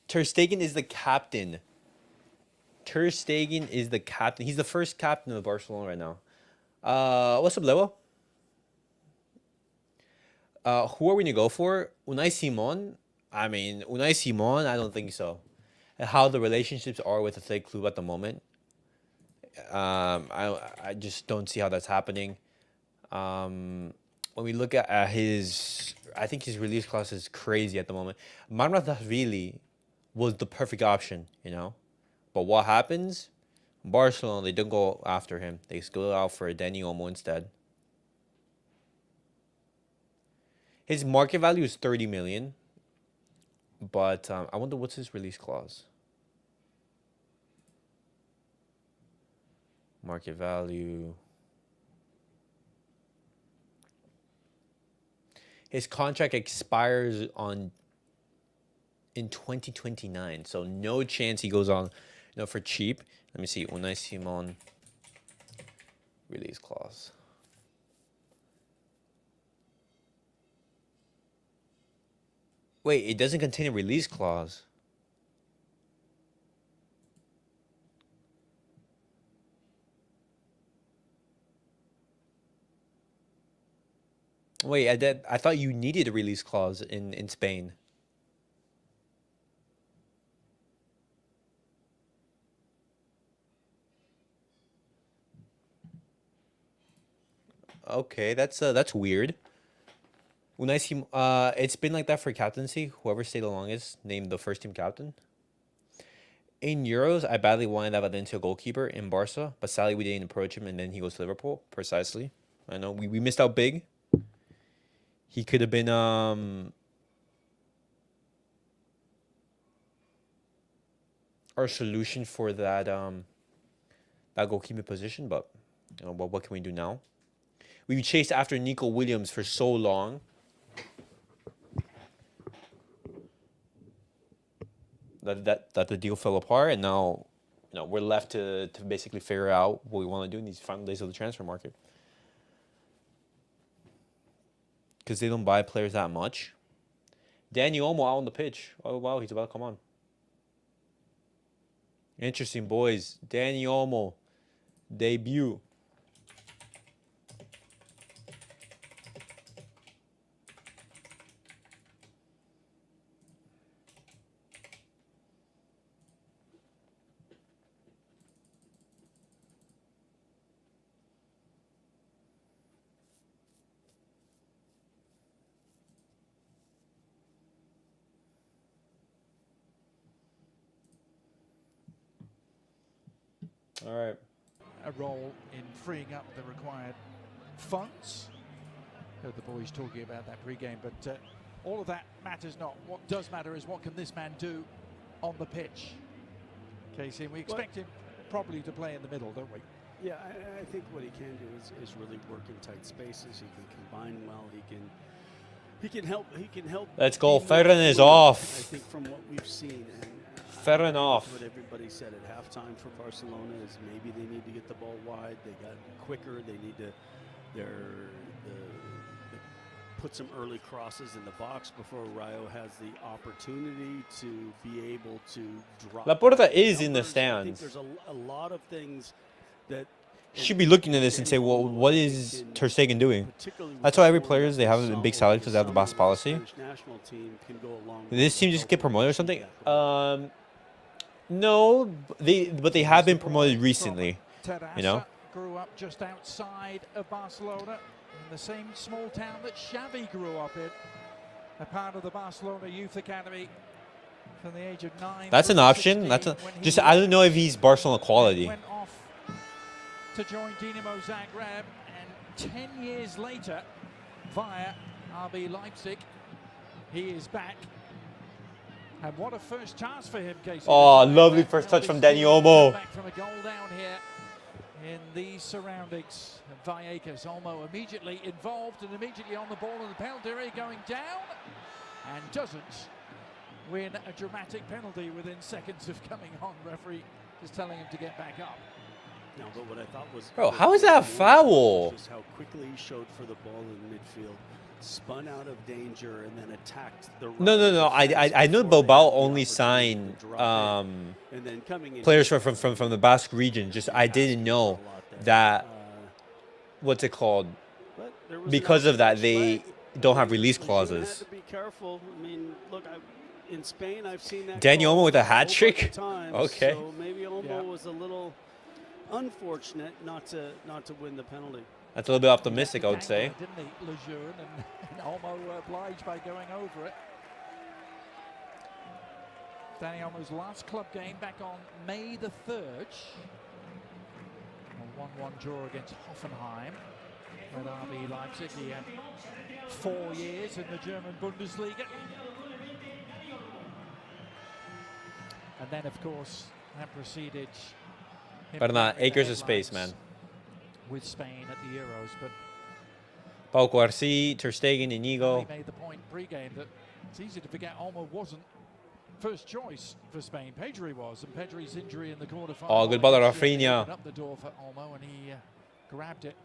Ter Stegen is the captain. Ter Stegen is the captain. He's the first captain of Barcelona right now. What's up, Lewa? Who are we gonna go for? Unai Simon? I mean, Unai Simon, I don't think so. And how the relationships are with the Athletic Club at the moment. I just don't see how that's happening. When we look at his, I think his release clause is crazy at the moment. Marmadashvili was the perfect option, But what happens? Barcelona, they don't go after him. They go out for Dani Olmo instead. His market value is 30 million. But I wonder what's his release clause. Market value. His contract expires in 2029, so no chance he goes on, for cheap. Let me see. Unai Simon release clause. Wait, it doesn't contain a release clause. Wait, I thought you needed a release clause in Spain. Okay, that's weird. It's been like that for captaincy. Whoever stayed the longest named the first team captain. In Euros, I badly wanted that Valencia goalkeeper in Barca, but sadly we didn't approach him, and then he goes to Liverpool. Precisely. I know we missed out big. He could have been our solution for that that goalkeeper position, but you know, what can we do now? We chased after Nico Williams for so long that the deal fell apart, and now you know we're left to basically figure out what we want to do in these final days of the transfer market. Because they don't buy players that much. Dani Olmo out on the pitch. Oh, wow, he's about to come on. Interesting, boys. Dani Olmo, debut. All right. A role in freeing up the required funds. Heard the boys talking about that pre-game, but all of that matters not. What does matter is what can this man do on the pitch. Casey, and we expect him probably to play in the middle, don't we? Yeah, I think what he can do is really work in tight spaces. He can combine well. He can help. Let's go. Ferran is off. I think from what we've seen. And Ferran off. What everybody said at halftime for Barcelona is maybe they need to get the ball wide. They got quicker. They need to put some early crosses in the box before Rayo has the opportunity to be able to drop. Laporta is in the stands. I think there's a lot of things that should be looking at this and say, well, what is Ter Stegen doing? That's why every player they have a big salary because they have the boss policy. Did this team just get promoted or something? No, but they have been promoted recently. You know. Grew up just outside of Barcelona, in the same small town that Xavi grew up in. A part of the Barcelona Youth Academy from the age of 9. That's an option. That's just I don't know if he's Barcelona quality. Went off to join Dinamo Zagreb, and 10 years later, via RB Leipzig, he is back. And what a first chance for him, Casey. Oh, lovely first touch from Dani Olmo. Back from a goal down here in these surroundings. Vallecas, Olmo immediately involved and immediately on the ball, and the penalty area going down, and doesn't win a dramatic penalty within seconds of coming on. Referee is telling him to get back up. No, but what I thought was, bro, how is that a foul? Just how quickly he showed for the ball in midfield, spun out of danger, and then attacked the. No. I know Bilbao only sign players from the Basque region. Just I didn't know that. What's it called? Because of that, they don't have release clauses. To be careful. I mean, look, in Spain, I've seen that. Dani Olmo with a hat trick. Okay. So maybe Olmo was a little unfortunate not to win the penalty. That's a little bit optimistic, I would say. Didn't he, Lejeune, and Olmo obliged by going over it. Dani Olmo's last club game back on May the 3rd. A 1-1 draw against Hoffenheim at RB Leipzig. He had 4 years in the German Bundesliga. And then, of course, that preceded Bernard, acres of space, man. With Spain at the Euros, but Pau Cubarsi, Ter Stegen, Inigo. He made the point pre-game that it's easy to forget Olmo wasn't first choice for Spain. Pedri was, and Pedri's injury in the quarterfinal. Oh, good ball, raphinha. Opened up the door for Olmo, and he grabbed it,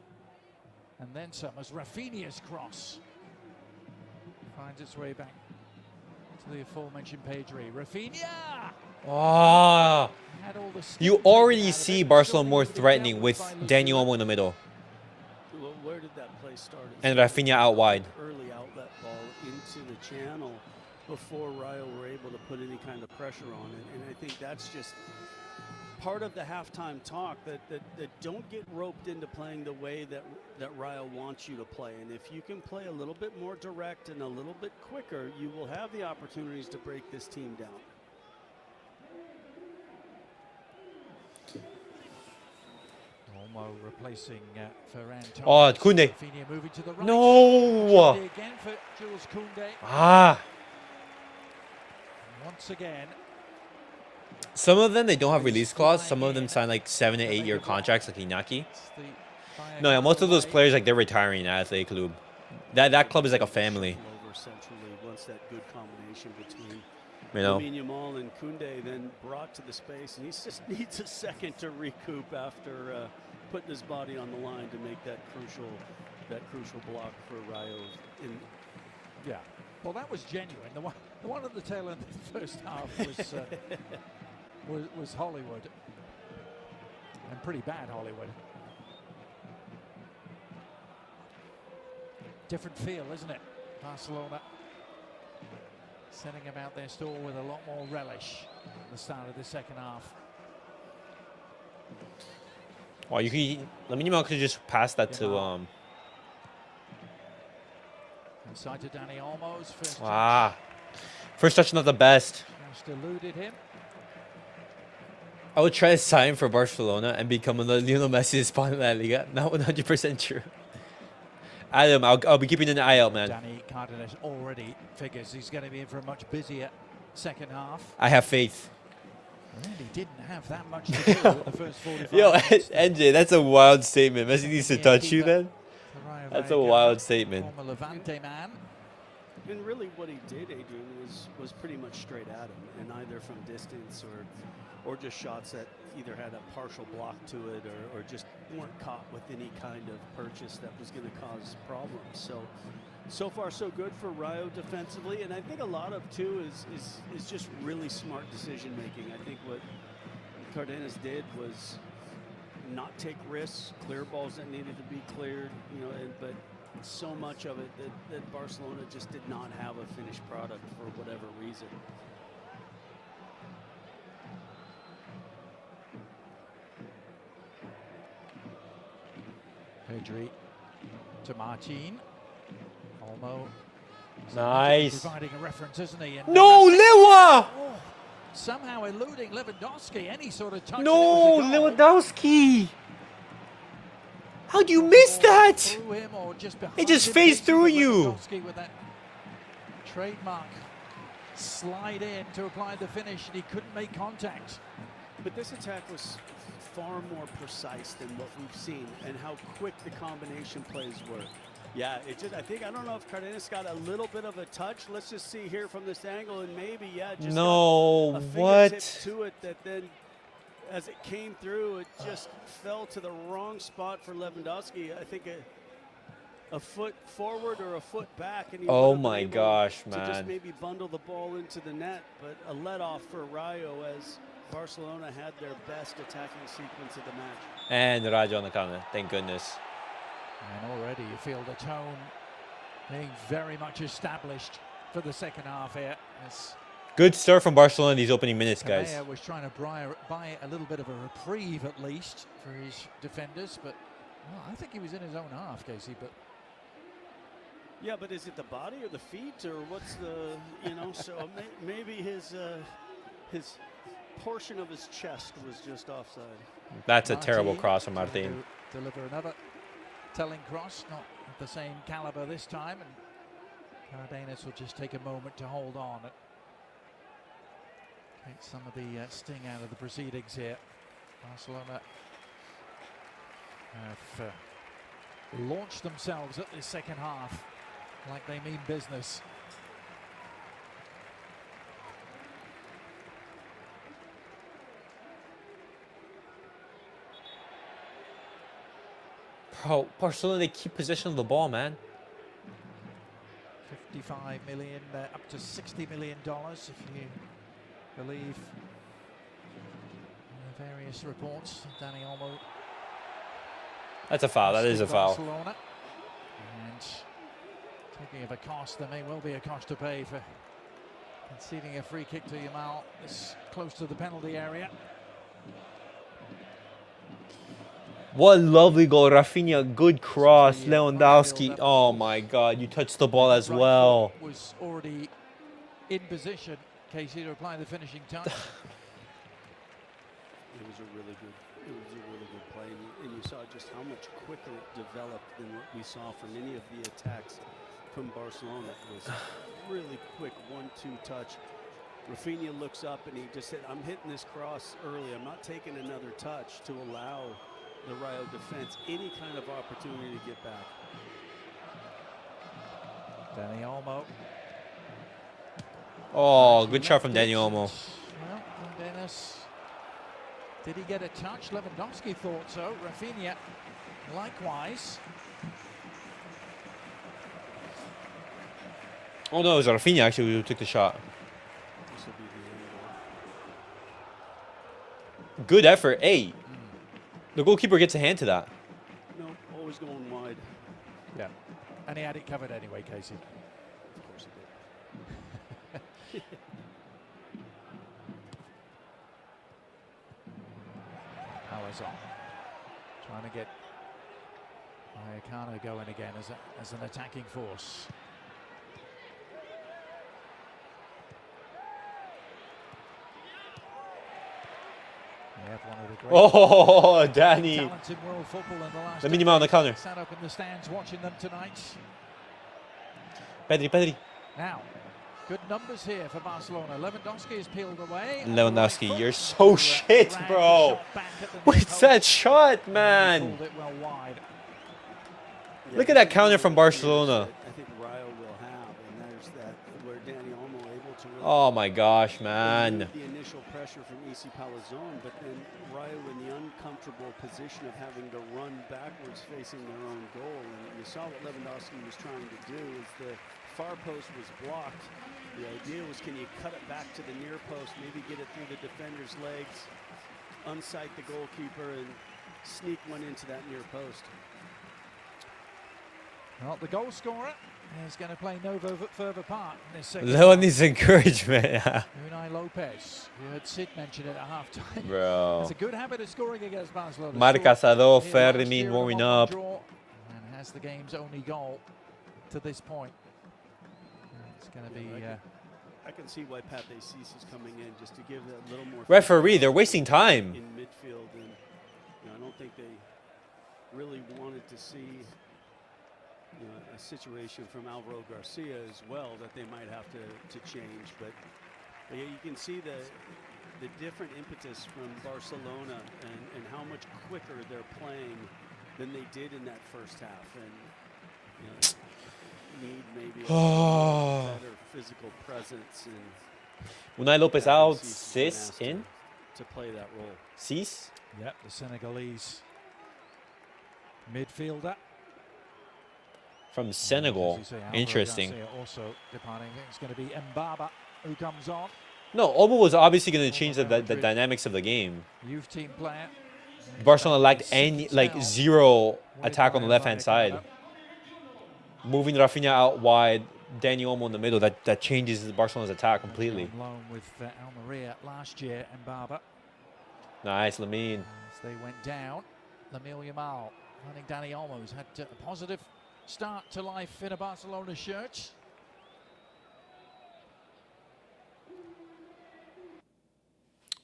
and then some as raphinha's cross finds its way back to the aforementioned Pedri. Raphinha. Oh. You already see Barcelona more threatening with Dani Olmo in the middle. Well, where did that play start? And Raphinha out wide. Early outlet ball into the channel before Rayo were able to put any kind of pressure on it. And I think that's just part of the halftime talk, that don't get roped into playing the way that Rayo wants you to play. And if you can play a little bit more direct and a little bit quicker, you will have the opportunities to break this team down. Olmo replacing Ferran. Oh, Koundé. Moving to the right. No. Again for Jules Koundé. Ah. Once again, Some of them, they don't have release clause. Some of them sign like 7 to 8 year contracts, like Inaki. No, yeah, most of those players, like, they're retiring at Athletic Club. That club is like a family. Over centrally, once that good combination between You know? Lamine Yamal and Koundé then brought to the space, and he just needs a second to recoup after putting his body on the line to make that crucial block for Rayo. Yeah. Well, that was genuine. The one at the tail end of the first half was Hollywood, and pretty bad Hollywood. Different feel, isn't it? Barcelona setting about their stall with a lot more relish at the start of the second half. Well, Lamine Yamal could just pass that to Inside to Dani Olmo's first first touch, not the best. just eluded him. I would try to sign for Barcelona and become a Lionel Messi spot in La Liga. Not 100% true. Adam, I'll be keeping an eye out, man. Dani Cardenas already figures he's going to be in for a much busier second half. I have faith. Really didn't have that much to do with the first 45 Yo, minutes. NJ, that's a wild statement. Messi needs to touch you, then? Rayo That's a Vallecano, wild statement. former Levante man. And really what he did, Adrian, was pretty much straight at him, and either from distance or just shots that either had a partial block to it or just weren't caught with any kind of purchase that was going to cause problems. So far so good for Rayo defensively, and I think a lot of too is just really smart decision making. I think what Cardenas did was not take risks, clear balls that needed to be cleared, but so much of it that Barcelona just did not have a finished product for whatever reason. Pedri to Martin. Olmo. Nice. Providing a reference, isn't he? And No, Lewa! oh, somehow eluding Lewandowski. Any sort of touch. No, and it was a goal. Lewandowski! How do you miss that? Through him or just behind It just him, phased Casey, through but you. Lewandowski with that trademark slide in to apply the finish, and he couldn't make contact. But this attack was far more precise than what we've seen, and how quick the combination plays were. Yeah, I don't know if Cardenas got a little bit of a touch. Let's just see here from this angle, and maybe, just No, a fingertip what? to it that then, as it came through, it just fell to the wrong spot for Lewandowski. I think a foot forward or a foot back, and he Oh would have been my able gosh, to just man. maybe bundle the ball into the net, but a let off for Rayo as Barcelona had their best attacking sequence of the match. And Rayo on the counter, thank goodness. And already you feel the tone being very much established for the second half here. As Good start from Barcelona in these opening minutes, guys. Correa was trying to buy a little bit of a reprieve at least for his defenders, but well, I think he was in his own half, Casey. But yeah, but is it the body or the feet or what's the So maybe his portion of his chest was just offside. That's a terrible Martin cross from to Martin. deliver another telling cross, not of the same caliber this time, and Cardenas will just take a moment to hold on. Take some of the sting out of the proceedings here. Barcelona have launched themselves at this second half like they mean business. Bro, Barcelona, they keep possession of the ball, man. 55 million, up to $60 million if you believe the various reports. Dani Olmo. That's a foul. That is a foul. Barcelona. And talking of a cost, there may well be a cost to pay for conceding a free kick to Yamal this close to the penalty area. What a lovely goal, Raphinha. Good cross, Lewandowski. Oh my God, you touched the ball as well. Was already in position, Casey, to apply the finishing touch. It was a really good play, and you saw just how much quicker it developed than what we saw from any of the attacks from Barcelona. It was really quick 1-2 touch, Raphinha looks up and he just said, I'm hitting this cross early. I'm not taking another touch to allow the Rayo defense any kind of opportunity to get back. Dani Olmo. Oh, good shot from Dani Olmo. Well, Dennis, did he get a touch? Lewandowski thought so. Raphinha, likewise. Oh no, it was Raphinha actually who took the shot. This will be the angle. Good effort. Hey, the goalkeeper gets a hand to that. No, always going wide. Yeah. And he had it covered anyway, Casey. Of course he did. Powers on. Trying to get Vallecano going again as an attacking force. One of the great Oh, Dani. talents in world football in the last The minimum on the counter. sat up in the stands watching them tonight. Pedri. Now, good numbers here for Barcelona. Lewandowski is peeled away. Lewandowski, you're so shit, Rang the bro. shot back at the What's post. that shot, He man? pulled it well wide. Look at that counter from Barcelona. I think Rayo will have, and there's that where Dani Olmo able to really Oh my gosh, man. remove the initial pressure from EC Palazón, but then Rayo in the uncomfortable position of having to run backwards facing their own goal. And you saw what Lewandowski was trying to do is the far post was blocked. The idea was, can you cut it back to the near post, maybe get it through the defender's legs, unsight the goalkeeper, and sneak one into that near post. Well, the goal scorer is going to play no further part in this second. Leon needs encouragement. Unai Lopez. You heard Sid mention it at halftime. Bro. It's a good habit of scoring against Barcelona. Marc Scored Casado, here last Fermin year in a warming 1-1 up. draw and has the game's only goal to this point. It's going to be. I can see why Pape Ciss is coming in, just to give a little more. Referee, they're wasting time. In midfield, and I don't think they really wanted to see a situation from Alvaro Garcia as well that they might have to change. But yeah, you can see the different impetus from Barcelona and how much quicker they're playing than they did in that first half, and need maybe a better physical presence. And Unai Lopez out, Ciss Ciss in. to play that role. Ciss? Yep, the Senegalese midfielder. From Senegal. As you say, Alvaro Interesting. Garcia also departing. I think it's going to be Mbaba who comes on. No, Olmo was obviously going to change the dynamics of the game. Youth team player. Barcelona lacked zero attack on the left-hand side. Moving Raphinha out wide, Dani Olmo in the middle, that changes Barcelona's attack completely. On loan with Almeria last year, Mbaba. Nice, Lamine. As they went down, Lamine Yamal. I think Dani Olmo's had a positive start to life in a Barcelona shirt.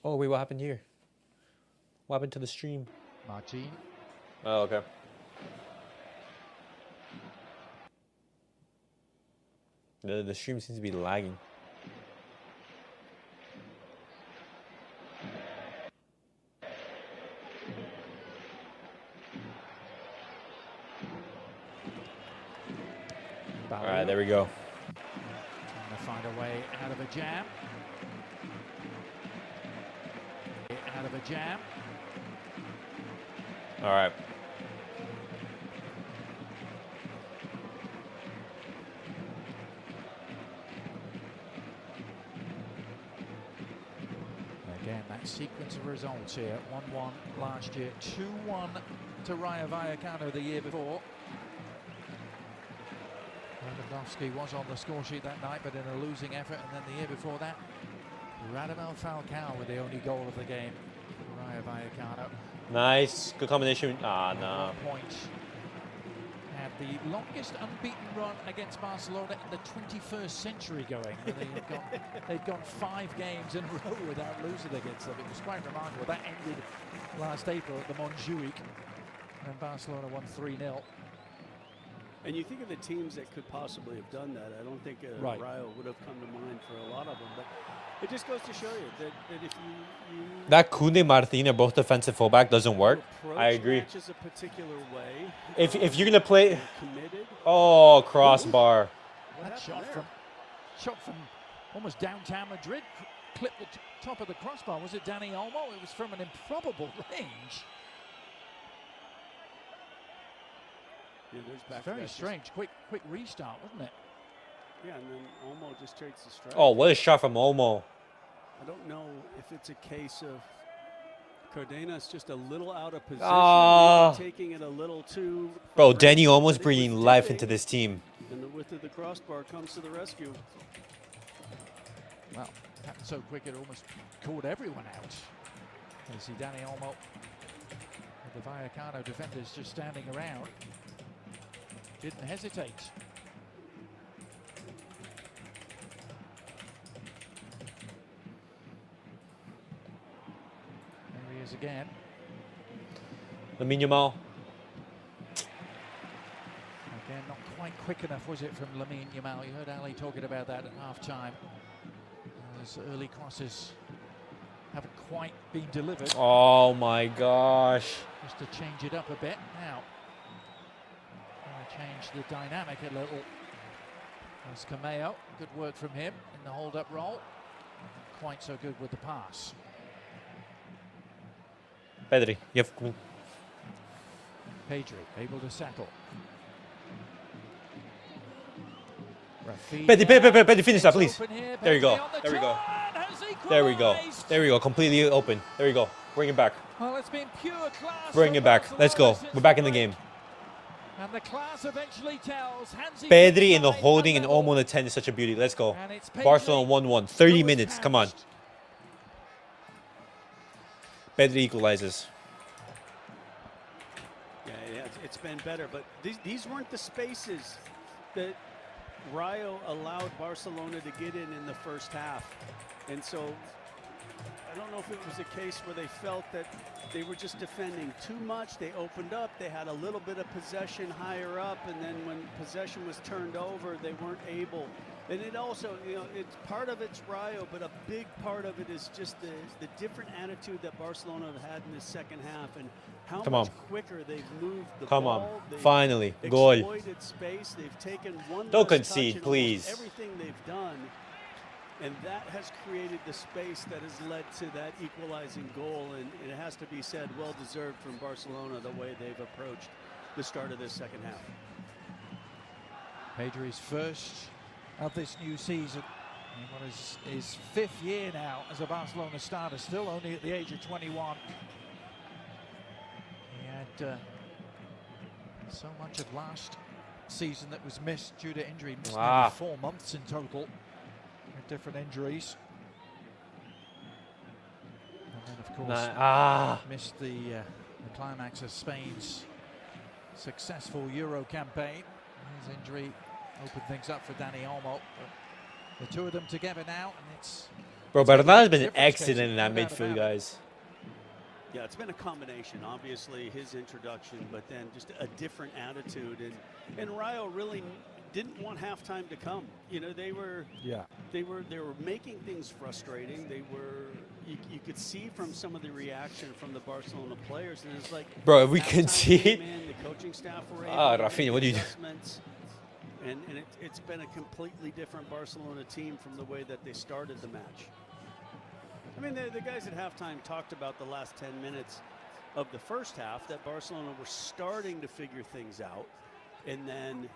Oh, wait, what happened here? What happened to the stream? Martin. Oh, okay. The stream seems to be lagging. All right, there we go. Trying to find a way out of a jam. Out of a jam. All right. Again, that sequence of results here. 1-1 last year, 2-1 to Rayo Vallecano the year before. Lewandowski was on the score sheet that night, but in a losing effort. And then the year before that, Radamel Falcao with the only goal of the game. Rayo Vallecano. Nice, good combination. Ah, no. Point. Had the longest unbeaten run against Barcelona in the 21st century going. They'd gone 5 games in a row without losing against them. It was quite remarkable. That ended last April at the Montjuic, and Barcelona won 3-0. And you think of the teams that could possibly have done that. I don't think Rayo would have come to mind for a lot of them. But It just goes to show you that if you That Kunde Martin are both defensive fullback doesn't work. I agree. matches a particular way. If you're gonna play, you're committed. oh, crossbar. What That happened there? shot from almost downtown Madrid, clipped the top of the crossbar. Was it Dani Olmo? It was from an improbable range. Yeah, there's back Very strange. Quick restart, wasn't it? Yeah, and then Olmo just takes the strike. Oh, what a shot from Olmo. I don't know if it's a case of Cardenas just a little out of position, maybe taking it a little too. Bro, Dani Olmo's breathing life into this team. And the width of the crossbar comes to the rescue. Well, happened so quick it almost caught everyone out. You see Dani Olmo with the Vallecano defenders just standing around. Didn't hesitate. There he is again. Lamine Yamal. Again, not quite quick enough, was it, from Lamine Yamal? You heard Ali talking about that at half-time. Those early crosses haven't quite been delivered. Oh my gosh. Just to change it up a bit now. Change the dynamic a little. There's Cameo, good work from him in the hold-up role. Not quite so good with the pass. Pedri, you have. Pedri able to settle. Pedri, finish that, please. There you go. There we go. There we go. There we go. Completely open. There we go. Bring it back. Well, it's been pure class. Bring it back. Let's go. We're back in the game. And the class eventually tells. Pedri in the holding and Olmo in the 10 is such a beauty. Let's go. Barcelona 1-1. 30 minutes. Come on. Pedri equalizes. Yeah, it's been better, but these weren't the spaces that Rayo allowed Barcelona to get in the first half. And so I don't know if it was a case where they felt that they were just defending too much. They opened up. They had a little bit of possession higher up, and then when possession was turned over, they weren't able. And it also, it's part of it's Rayo, but a big part of it is just the different attitude that Barcelona have had in the second half, and how much quicker they've moved the ball. Come on, finally, goal. Exploited space. They've taken one. Don't concede, please. Everything they've done. And that has created the space that has led to that equalizing goal. And it has to be said, well-deserved from Barcelona, the way they've approached the start of this second half. Pedri's first of this new season. What is his 5th year now as a Barcelona starter, still only at the age of 21. He had so much of last season that was missed due to injury. Missed nearly 4 months in total. Different injuries, and then of course missed the climax of Spain's successful Euro campaign. His injury opened things up for Dani Olmo. But the two of them together now, and it's. Bro, Bernardo's been excellent in that midfield, guys. Yeah, it's been a combination. Obviously, his introduction, but then just a different attitude, and Rayo really didn't want halftime to come. They were making things frustrating. They were you could see from some of the reaction from the Barcelona players, and it's like, bro, if we concede, the coaching staff were able Raphinha, what do you do? And it's been a completely different Barcelona team from the way that they started the match. I mean, the guys at halftime talked about the last 10 minutes of the first half, that Barcelona were starting to figure things out, and then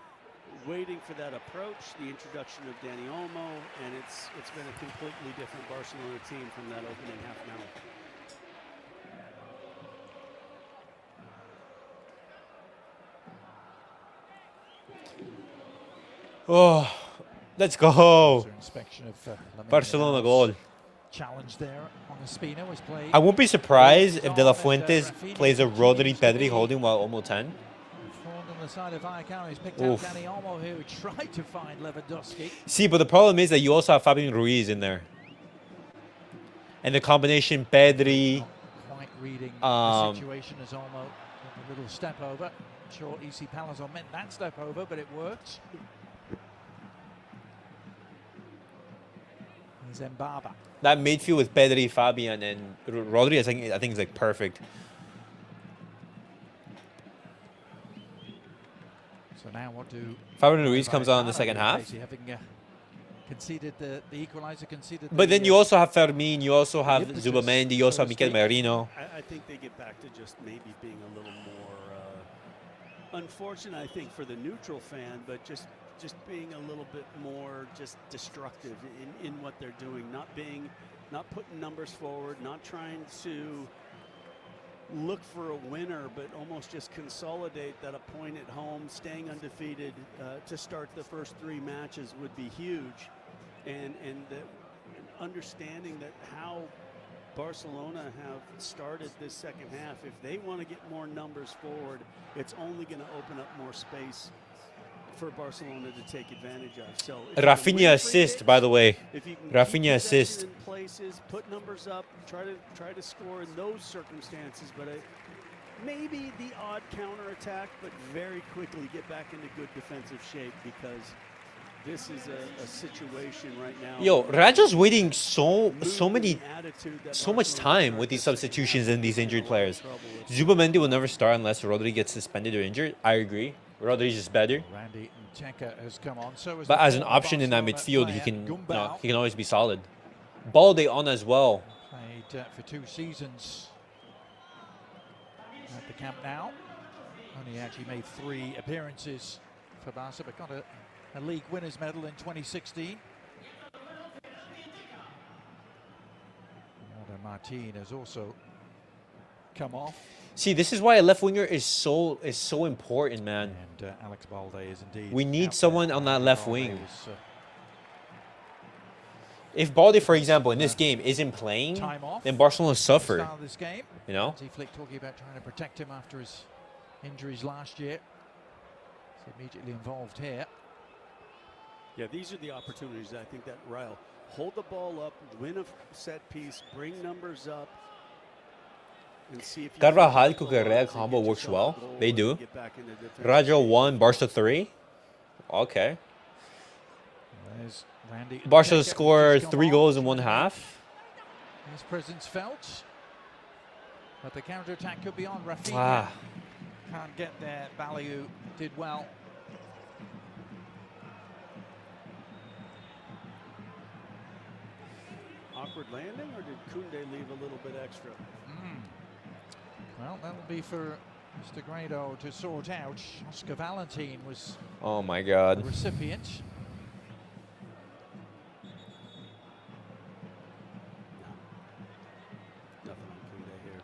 waiting for that approach, the introduction of Dani Olmo, and it's been a completely different Barcelona team from that opening half an hour. Oh, let's go. Inspection of Barcelona goal. Challenge there on the Espina was played. I won't be surprised if De La Fuentes plays a Rodri Pedri holding while Olmo 10. On the side of Vallecano, he's picked out Dani Olmo, who tried to find Lewandowski. See, but the problem is that you also have Fabian Ruiz in there. And the combination Pedri. Not quite reading the situation as Olmo a little step over. I'm sure EC Palazzo meant that step over, but it worked. Zembaba. That midfield with Pedri, Fabian, and Rodri, I think is like perfect. So now what do Fabian Ruiz comes on in the second half. Having conceded the equalizer, conceded. But then you also have Fermin, you also have impetus, Zubamendi, you also so have to Mikel speak. Merino. I think they get back to just maybe being a little more unfortunate, I think, for the neutral fan, but just being a little bit more just destructive in what they're doing, not putting numbers forward, not trying to look for a winner, but almost just consolidate that a point at home, staying undefeated to start the first 3 matches would be huge. And understanding that how Barcelona have started this second half, if they want to get more numbers forward, it's only going to open up more space for Barcelona to take advantage of. So Raphinha assist, by the way. if you can Raphinha keep assist. possession in places, put numbers up, try to score in those circumstances, but maybe the odd counterattack, but very quickly get back into good defensive shape, because this is a situation right now. Yo, Rajo's waiting so much time with these substitutions and these injured players. Zubamendi will never start unless Rodri gets suspended or injured. I agree. Rodri's just better. Randy Ncheka has come on. So But as an option in that midfield, he can always be solid. Balde on as well. Played for 2 seasons at the Camp Nou. Only actually made 3 appearances for Barca, but got a league winners medal in 2016. Martin has also come off. See, this is why a left winger is so important, man. And Alex Balde is indeed. We need out someone there. on that left Balde wing. was, If Balde, for example, in this game isn't playing, time off then Barcelona at the suffer. start of this game. You know? Andy Flick talking about trying to protect him after his injuries last year. He's immediately involved here. Yeah, these are the opportunities I think that Rayo hold the ball up, win a set piece, bring numbers up, and see if you Carvajal Cucurella combo works well. They do. Rayo 1, Barca 3. Okay. There's Randy Barca Ncheka, scored who's 3 come goals on. in one half. His presence felt. But the counter-attack could be on. Raphinha Ah. can't get there. Baliu did well. Awkward landing, or did Koundé leave a little bit extra? Well, that'll be for Mr. Grado to sort out. Oscar Valentin was Oh my the God. recipient. Nothing on Koundé here.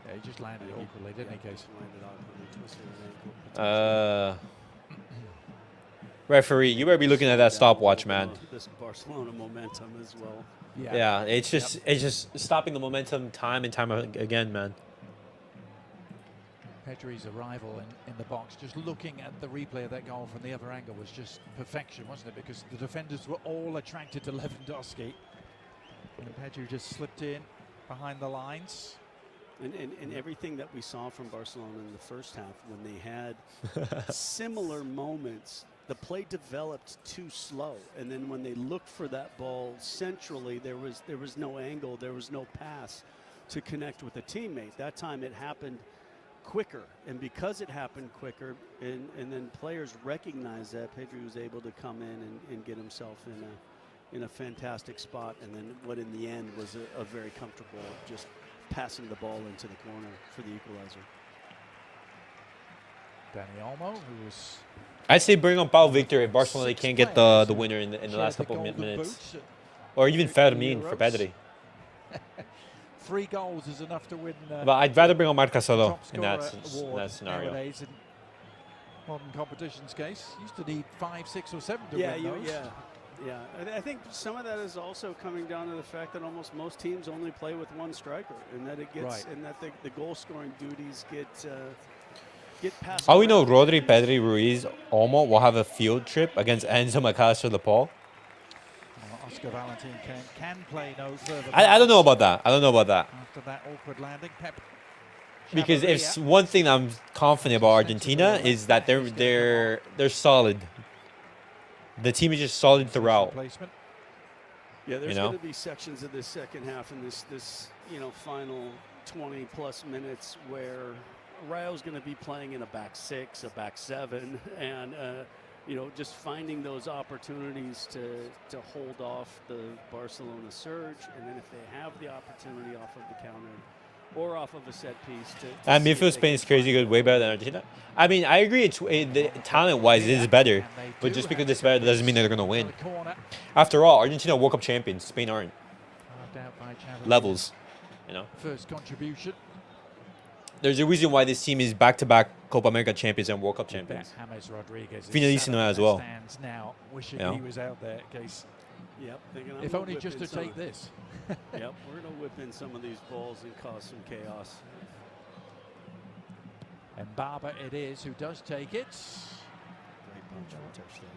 Yeah, he just landed awkwardly, didn't he, Case? Landed awkwardly, twisted an ankle. Referee, you better be looking at that stopwatch, man. This Barcelona momentum as well. Yeah, it's just stopping the momentum time and time again, man. Pedri's arrival in the box, just looking at the replay of that goal from the other angle was just perfection, wasn't it? Because the defenders were all attracted to Lewandowski. And Pedri just slipped in behind the lines. And everything that we saw from Barcelona in the first half, when they had similar moments, the play developed too slow. And then when they looked for that ball centrally, there was no angle, there was no pass to connect with a teammate. That time it happened quicker. And because it happened quicker, and then players recognized that, Pedri was able to come in and get himself in a fantastic spot. And then what in the end was a very comfortable just passing the ball into the corner for the equalizer. Dani Olmo, who was... I'd say bring on Pau Victor if Barcelona can't get the winner in the last couple of minutes. Or even Fermin for Pedri. 3 goals is enough to win. But I'd rather bring on Marc Casado top in that scorer scenario. Nowadays in modern competitions case. Used to need 5, 6 or 7 to Yeah, win those. yeah. I think some of that is also coming down to the fact that almost most teams only play with one striker, and that it gets and that the goal scoring duties get passed. All we know, around. Rodri, Pedri, Ruiz, Olmo will have a field trip against Enzo Macalester Lepal. Oscar Valentin can play no further. I don't know about that. I don't know about that. After that awkward landing, Pep. Because if one thing I'm confident about Argentina is that they're solid. The team is just solid throughout. Replacement. Yeah, there's You know? going to be sections of this second half and this final 20-plus minutes where Rayo's going to be playing in a back six, a back seven, and just finding those opportunities to hold off the Barcelona surge, and then if they have the opportunity off of the counter or off of a set piece to And see if midfield they Spain is can crazy find good, a way way. better than Argentina. I mean, I agree. The talent-wise, it is better. But just because it's better doesn't mean they're going to win. After all, Argentina are World Cup champions. Spain aren't. Levels, First contribution. There's a reason why this team is back-to-back Copa America champions and World Cup champions. James Rodriguez. Finalissimo as well. Stands now, wishing Yeah. he was out there in case. Yep, thinking, If only just to take this. Yep, we're going to whip in some of these balls and cause some chaos. And Barber it is who does take it. Great punch on touchdown.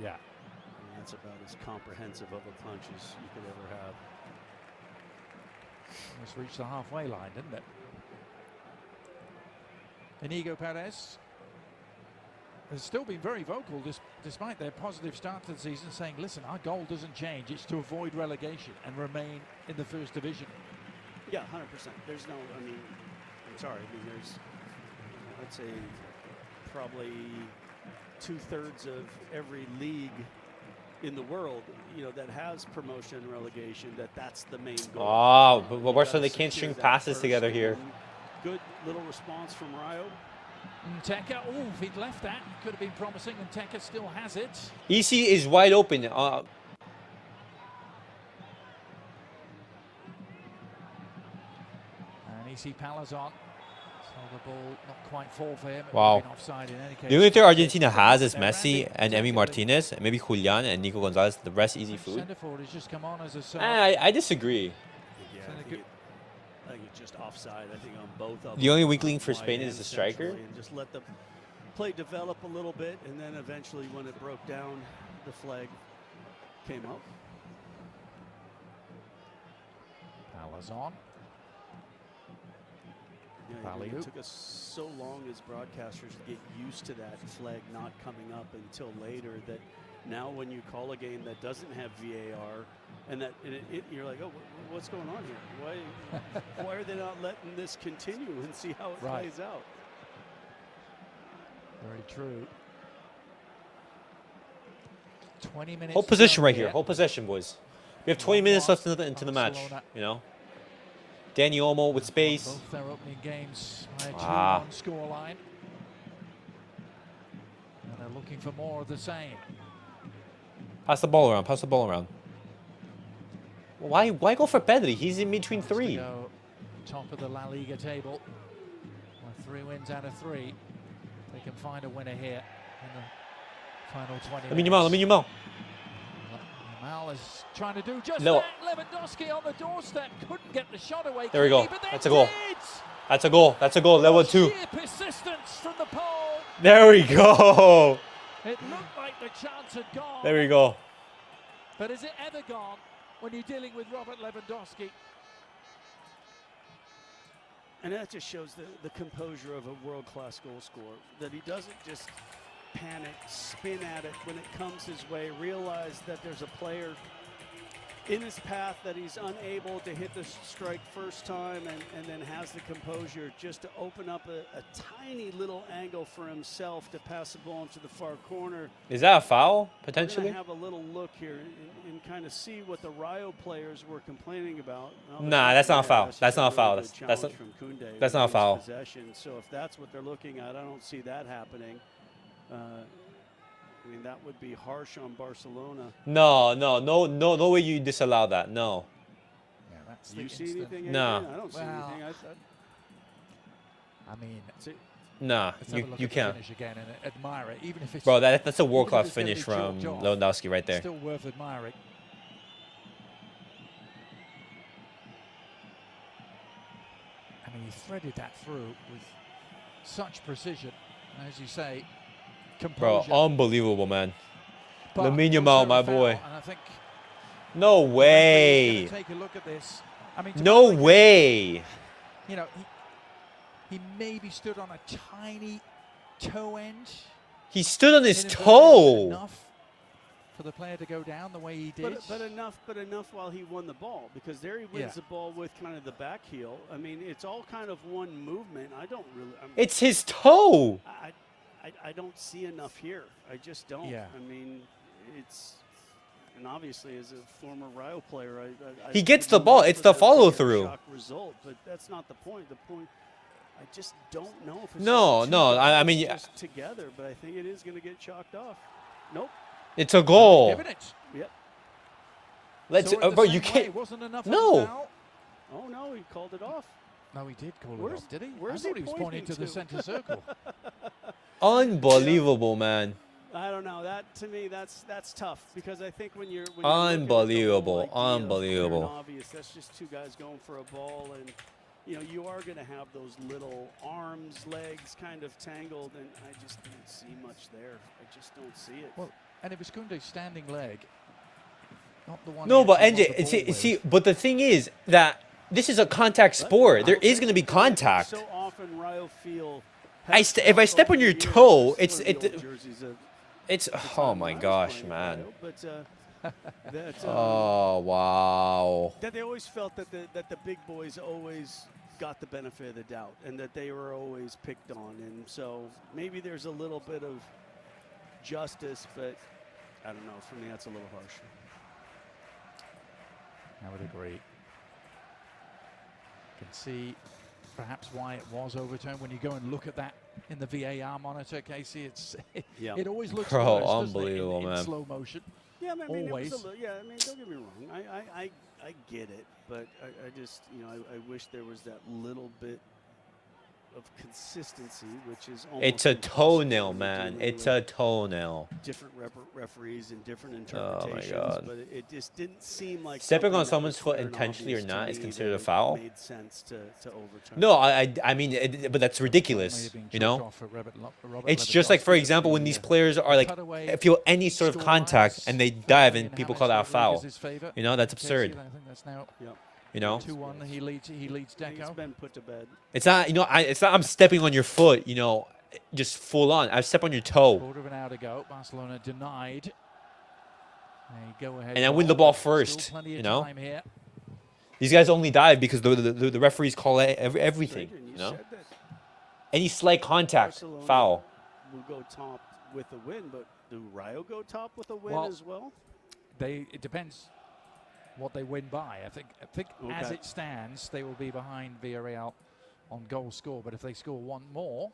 Yeah. And that's about as comprehensive of a punch as you could ever have. Almost reached the halfway line, didn't it? Inigo Perez has still been very vocal despite their positive start to the season, saying, listen, our goal doesn't change. It's to avoid relegation and remain in the first division. Yeah, 100%. There's no, I'm sorry. There's, I'd say, probably 2/3 of every league in the world, that has promotion and relegation, that's the main goal. Oh, but Barcelona, they can't string passes together here. Good little response from Rayo. Teka, if he'd left that, could have been promising, and Teka still has it. EC is wide open. And EC Palazon. So the ball not quite fall for him. Wow. Offside in any case. The only thing Argentina has is Messi and Emi Martinez, and maybe Julian and Nico Gonzalez. The rest easy food. Centre forward has just come on as a sub. I disagree. Yeah, I think it's just offside. I think on both of them. The only weakling for Wide Spain and is the striker. centrally, and just let the play develop a little bit, and then eventually when it broke down, the flag came up. Palazon. Yeah, it took us so long as broadcasters to get used to that flag not coming up until later that now when you call a game that doesn't have VAR and you're like, oh, what's going on here? Why are they not letting this continue and see how it plays out? Very true. 20 minutes. Whole possession right here. Whole possession, boys. We have 20 minutes left into the match. Dani Olmo with space. Both their opening games by a 2-1 scoreline. And they're looking for more of the same. Pass the ball around. Pass the ball around. Why go for Pedri? He's in between three. Top of the La Liga table. With 3 wins out of 3. They can find a winner here in the final 20 minutes. Yamal. Yamal is trying to do just No. that. Lewandowski on the doorstep. Couldn't get the shot away. There we go. But That's a goal. did. That's a goal. That's a goal. Level 2. Sheer persistence from the pole. There we go. It looked like the chance had gone. There we go. But is it ever gone when you're dealing with Robert Lewandowski? And that just shows the composure of a world-class goal scorer, that he doesn't just panic, spin at it when it comes his way, realize that there's a player in his path that he's unable to hit the strike first time, and then has the composure just to open up a tiny little angle for himself to pass the ball into the far corner. Is that a foul, We're potentially? going to have a little look here and kind of see what the Rayo players were complaining about. Nah, that's not a foul. That's not a foul. That's not a foul. Possession. So if that's what they're looking at, I don't see that happening. I mean, that would be harsh on Barcelona. No way you disallow that. No. Yeah, that's You see anything? No. Adrian? I don't see anything. I mean, Nah, let's have a look you at the can't. finish again and admire it, even if it's Bro, that's a world-class it's gonna finish be from chalked off. Lewandowski right there. Still worth admiring. I mean, he threaded that through with such precision, as you say. Bro, Composure. unbelievable, man. But Lamine also Yamal, a my foul, boy. And I think No the referee's way. gonna take a look at this. I mean, to No my mind, way. You know, he maybe stood on a tiny toe end. He stood on his Inadvertently toe. enough. for the player to go down the way he did. But enough while he won the ball, because there he wins the ball with kind of the back heel. I mean, it's all kind of one movement. It's his toe. I don't see enough here. I just don't. Yeah. I mean, and obviously as a former Rayo player, He gets the ball. It's the follow through. Shock result, but that's not the point. The point, I just don't know if it's No. I mean, just together, but I think it is going to get chalked off. Nope. It's a goal. Giving it. Yep. Let's. So Bro, you can't. It wasn't enough. No. Oh no, he called it off. No, he did call it Where's- off, did he? where's I thought he he was pointing to the pointing center circle. Unbelievable, man. I don't know. That to me, that's tough, because I think when you're Unbelievable. looking at the whole idea of clear and Unbelievable. obvious, that's just two guys going for a ball, and you are going to have those little arms, legs kind of tangled, and I just don't see much there. I just don't see it. Well, and it was Koundé's standing leg, not the one. No, he but actually NJ, won the ball see, with. but the thing is that this is a contact sport. There is going to be contact. So often, Rayo feel. If I step on your toe, it's It's oh my gosh, man. That, Oh wow. that they always felt that the big boys always got the benefit of the doubt, and that they were always picked on, and so maybe there's a little bit of justice, but I don't know. For me, that's a little harsh. I would agree. You can see perhaps why it was overturned when you go and look at that in the VAR monitor, Casey. It always looks Bro, worse, doesn't it, unbelievable, in man. slow motion. Yeah, I mean, Always. don't get me wrong. I get it, but I just, I wish there was that little bit of consistency, which is almost It's a impossible toenail, when you're man. dealing It's with a toenail. different referees and different Oh my interpretations. God. But it just didn't seem like Stepping something on that someone's was foot clear and intentionally or obvious to not is me considered that a foul? Made sense to overturn. No, I mean, but that's ridiculous. You know. It's just like, for example, when these players are like feel any sort of contact and they dive and people call that a foul. You know, that's absurd. I think that's now Yep. You know, 2-1. He leads I think it's Deco. been put to bed. it's not. You know, it's not. I'm stepping on your foot. You know, just full on. I step on your toe, Quarter of an hour to go. Barcelona denied. They go ahead. and I win the ball Still first. plenty of You know, time here. these guys only dive because the referees call everything. Adrian, You know, said that any slight contact, Barcelona foul. will go top with a win, but do Rayo go top with a win Well, as well? It depends what they win by. I think as Okay. it stands, they will be behind Villarreal on goal score. But if they score one more,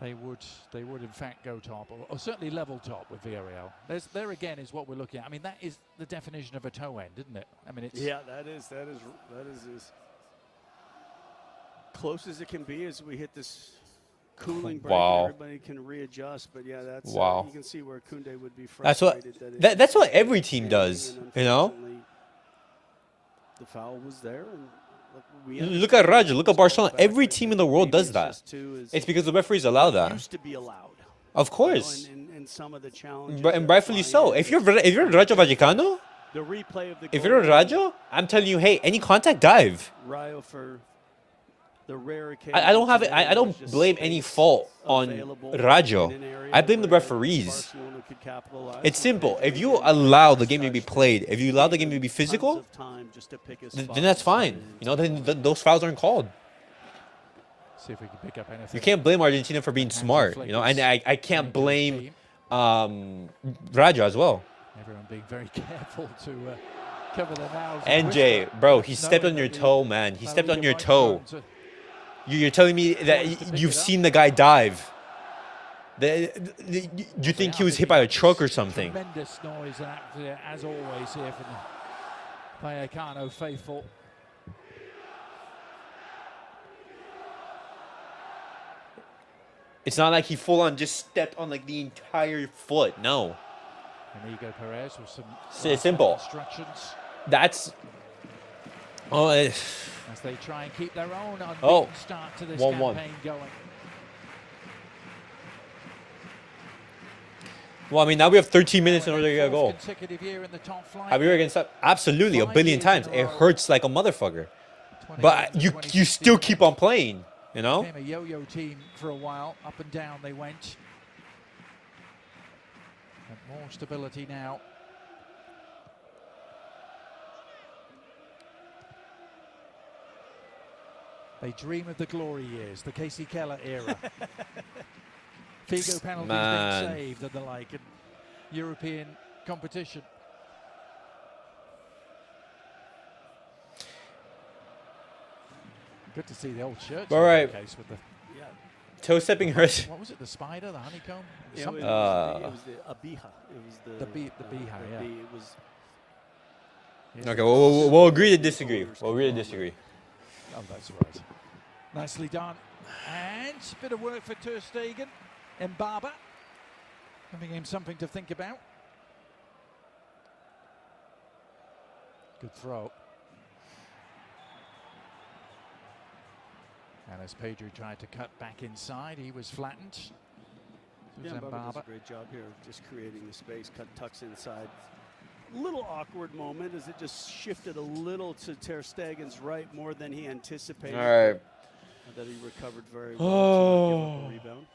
they would in fact go top, or certainly level top with Villarreal. There again is what we're looking at. I mean, that is the definition of a toe end, isn't it? I mean, it's That is as close as it can be as we hit this cooling break. Wow. And everybody can readjust, but yeah, that's Wow. you can see where Koundé would be That's what frustrated. that's what every team does. And You know. unfortunately, the foul was there. And we Look at Rayo. Look at Barcelona. back, Every but team in the world maybe does it's that. just too is- It's because the referees allow that. used to be allowed. Of course, And some of the challenges. and that rightfully fly so. in, If you're Rayo Vallecano, the replay of the if goal you're a Rayo, I'm telling you, hey, any contact, dive. Rayo for the rare occasion. I don't have it. today I don't there's just blame any space fault on available Rayo. in an area I blame the where referees. Barcelona could capitalize It's with simple. Pedri If you and allow the game to be such. played, if you allow the game to be Tons physical, of time just to pick a then spot that's and fine. slide You know, then those fouls aren't called. see if we can pick up anything. You can't blame Argentina for being smart. You know, and I can't blame Rayo as well. Everyone being very careful to cover their mouths. NJ, bro, he stepped on your toe, man. He stepped on your toe. You're telling me that you've seen the guy dive. You think he was hit by a truck or something? Tremendous noise and atmosphere, as always here from the Vallecano faithful. It's not like he full on just stepped on like the entire foot. No, Amigo Perez with some It's simple. instructions that's. Oh, as they try and keep their own unbeaten Oh. start to this 1-1. campaign going. well, I mean, now we have 13 minutes in order to get a goal. Consecutive year in the top flight. Have we ever against that? Absolutely, a billion times. It hurts like a motherfucker. But you still keep on playing. You know. Became a yo-yo team for a while. Up and down they went. But More stability now. They dream of the glory years, the Casey Keller era. Figo penalties being saved and the like in European competition. Good to see the old shirts. All right. Case with the toe stepping hurts. What was it? The spider, the honeycomb? Yeah, Something. it was the abeja. It was The beehive, yeah. It was. Okay, we'll agree to disagree. We'll agree to disagree. Oh, that's right. Nicely done. And a bit of work for Ter Stegen and Barber. Giving him something to think about. Good throw. And as Pedri tried to cut back inside, he was flattened. Yeah, Barber does a great job here of just creating the space, tucks inside. Little awkward moment as it just shifted a little to Ter Stegen's right more than he anticipated. All right. That he recovered very well to not give up a rebound.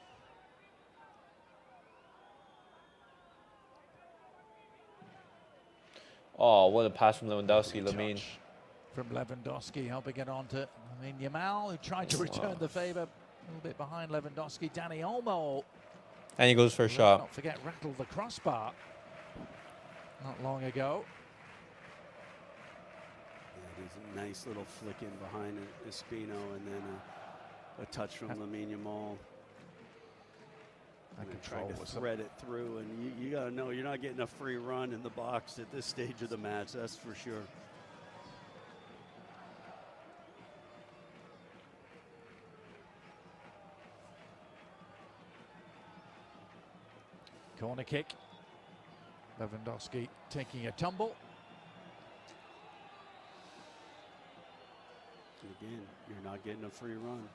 Oh, what a pass from Lewandowski, Lamine. From Lewandowski, helping it on to Yamal, who tried to return the favor. A little bit behind Lewandowski. Dani Olmo. And he goes for a Let's shot. not forget, rattled the crossbar not long ago. Yeah, there's a nice little flick in behind Espino, and then a touch from Lamine Yamal. And trying to thread it through, and you got to know you're not getting a free run in the box at this stage of the match, that's for sure. Corner kick. Lewandowski taking a tumble. Again, you're not getting a free run.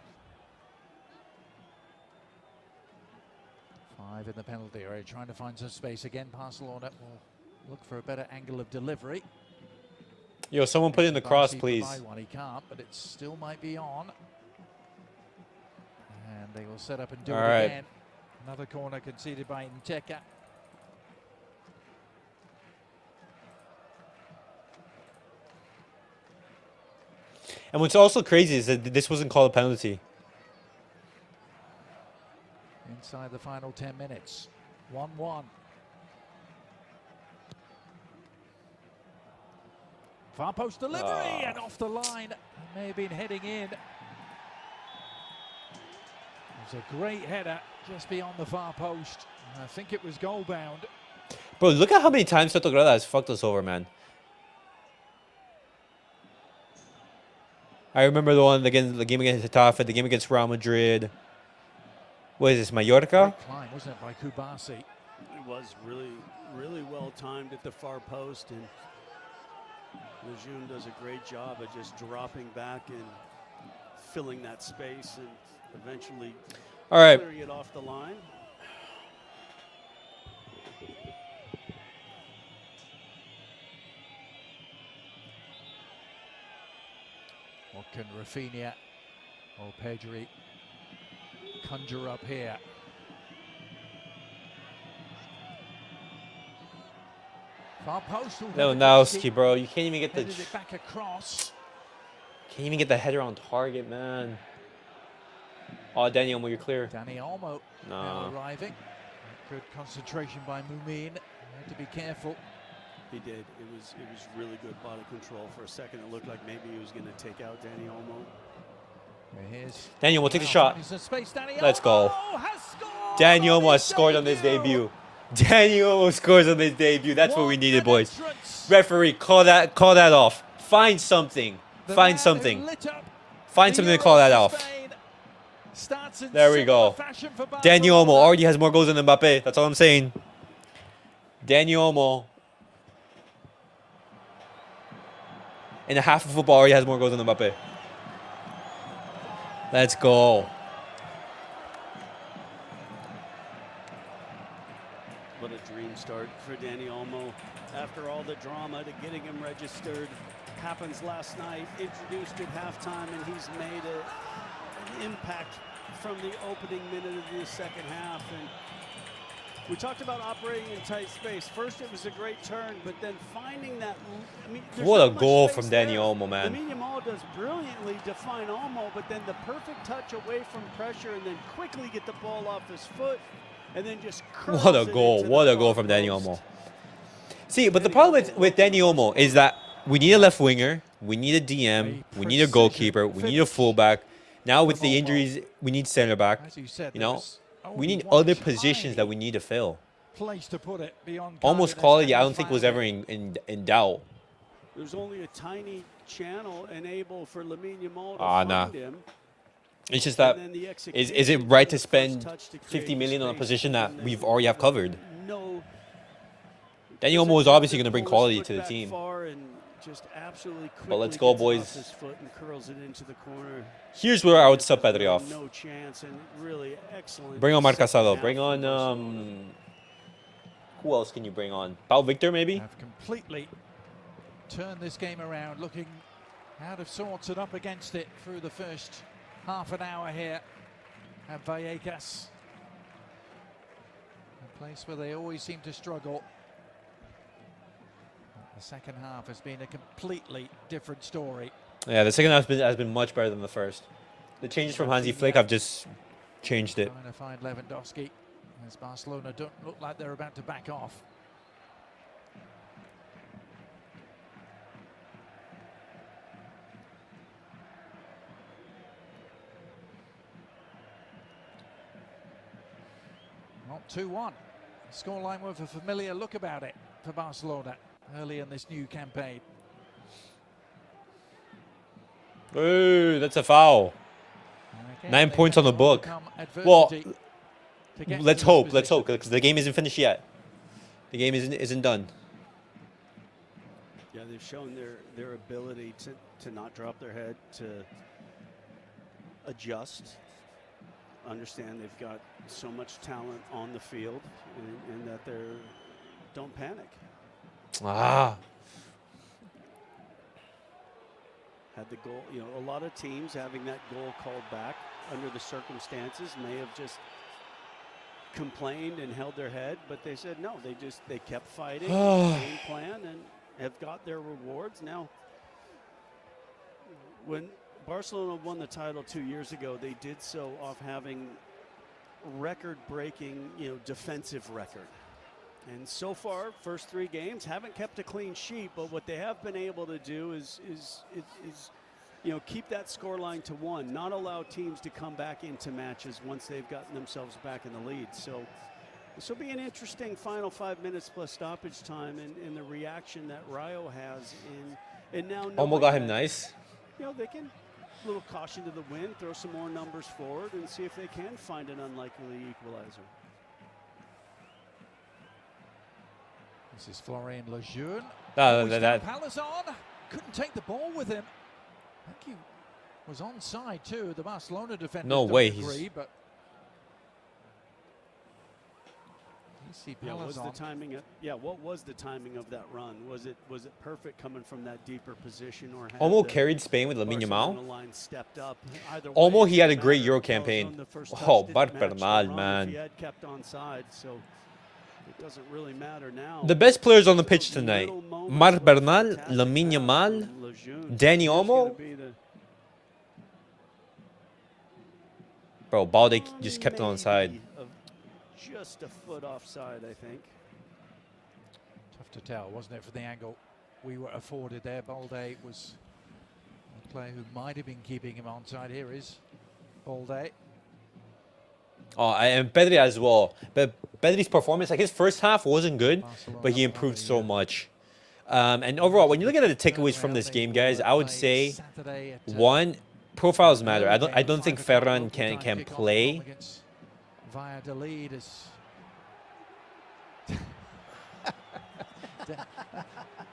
5 in the penalty area, trying to find some space again. Barcelona will look for a better angle of delivery. Yo, someone put in the cross, please. One he can't, but it still might be on. And they will set up and do it again. Another corner conceded by Nteka. And what's also crazy is that this wasn't called a penalty. Inside the final 10 minutes. 1-1. Far post delivery and off the line. He may have been heading in. It was a great header just beyond the far post. I think it was goal bound. Bro, look at how many times Soto Grada has fucked us over, man. I remember the game against Getafe, the game against Real Madrid. What is this, Mallorca? Great climb, wasn't it, by Cubarsi? It was really, really well timed at the far post, and Lejeune does a great job of just dropping back and filling that space and eventually clearing it off the line. What can Raphinha or Pedri conjure up here? Far post. Lewandowski, bro. You can't even get Headed it back across. Can't even get the header on target, man. Oh, Dani Olmo, you're clear. Dani Olmo now arriving. Good concentration by Mumin. Had to be careful. He did. It was really good body control. For a second, it looked like maybe he was going to take out Dani Olmo. Here's Dani Olmo, take the shot. Space. Let's go. Dani Olmo has scored on his debut. Dani Olmo scores on his debut. That's what we needed, boys. Referee, call that off. Find something. Find something. Find something to call that off. There we go. Dani Olmo already has more goals than Mbappe. That's all I'm saying. Dani Olmo, in a half of football, already has more goals than Mbappe. Let's go. What a dream start for Dani Olmo. After all the drama to getting him registered, happens last night, introduced at halftime, and he's made an impact from the opening minute of the second half. And We talked about operating in tight space. First, it was a great turn, but then finding that. I mean, What a so goal space from there. Dani Olmo, man. Lamine Yamal does brilliantly to find Olmo, but then the perfect touch away from pressure, and then quickly get the ball off his foot, and then just curls What a it goal. into What the a goal far from Dani post. Olmo. See, but the problem with Dani Olmo is that we need a left winger, we need a DM, we need a goalkeeper, we need a fullback. Now with the injuries, we need center back. As you said, You there know, was we only need one other positions that tiny we need to fill. place to put it beyond Almost Cardiff, quality, and I they don't think was found ever it. in doubt. There's only a tiny channel enabled for Lamine Yamal to Ah, find nah. him. It's just that And then the is it execution right for to the spend first touch to create 50 the million on a space, position that and then we've already have covered? No. Dani doesn't Olmo is have obviously to going to bring pull his quality foot to the back team. far and just absolutely But let's quickly go, gets it off boys. his foot and curls it into the corner. Here's where I would sub Pedri off. No chance, and really excellent. Bring on second Marcasado. half Bring from on Barcelona. who else can you bring on? Pau Victor maybe? Have completely turned this game around, looking out of sorts and up against it through the first half an hour here at Vallecas. A place where they always seem to struggle. The second half has been a completely different story. Yeah, the second half has been much better than the first. The changes from Hansi Flick have just changed it. Trying to find Lewandowski as Barcelona don't look like they're about to back off. Not 2-1. Scoreline with a familiar look about it for Barcelona early in this new campaign. Ooh, that's a foul. And again, 9 they points have on the to book. overcome Well, adversity to get let's to this hope, position. because the game isn't finished yet. The game isn't done. Yeah, they've shown their ability to not drop their head, to adjust, understand they've got so much talent on the field, and that they're don't panic. Ah, Had the goal, you know, a lot of teams having that goal called back under the circumstances may have just complained and held their head, but they said no, they kept fighting, game plan, and have got their rewards. Now, when Barcelona won the title 2 years ago, they did so off having record-breaking, defensive record. And so far, first 3 games, haven't kept a clean sheet, but what they have been able to do is keep that scoreline to 1, not allow teams to come back into matches once they've gotten themselves back in the lead. So this will be an interesting final 5 minutes plus stoppage time, and the reaction that Rayo has and now Olmo got him nice. they can little caution to the wind, throw some more numbers forward, and see if they can find an unlikely equalizer. This is Florian Lejeune. That Palazon couldn't take the ball with him. I think he was onside too. The Barcelona defender. No way, Agree, but you see Yeah, what was the Palazon. timing? What was the timing of that run? Was it perfect coming from that deeper position, or had Olmo the carried Spain with Lamine Barcelona Yamal. line stepped up? Either way, Olmo, it he had a didn't great matter. Euro Palazon, campaign. the first touch Oh, didn't match the Bernal, run man. if he had kept onside, so it doesn't really matter now. The best players on the pitch Those tonight: little moments Marc were Bernal, fantastic Lamine now Yamal, from Lejeune. Dani He's gonna Olmo. be the- Bro, Balde just kept it onside. maybe just a foot offside, I think. Tough to tell, wasn't it, for the angle we were afforded there. Balde was a player who might have been keeping him onside. Here is Balde. Oh, and Pedri as well. But Pedri's performance, like his first half wasn't good, Barcelona but he improved are so the, much. And overall, when you look at the takeaways from this game, guys, I would say Saturday at, one, profiles matter. early I game, don't think 5 o'clock Ferran local can time kickoff play. against Valladolid as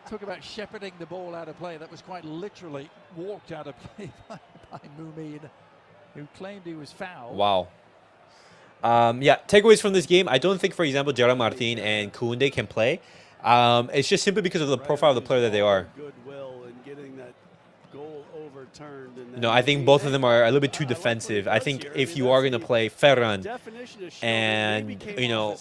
talk about shepherding the ball out of play. That was quite literally walked out of play by Mumin, who claimed he was fouled. Wow. Yeah, takeaways from this game. I don't think, for example, Gerard Martin and Koundé can play. It's just simply because of the profile of the player that they are. Goodwill and getting that goal overturned. And No, I think both of them are a little bit too defensive. I think if you are going to play Ferran and, you know,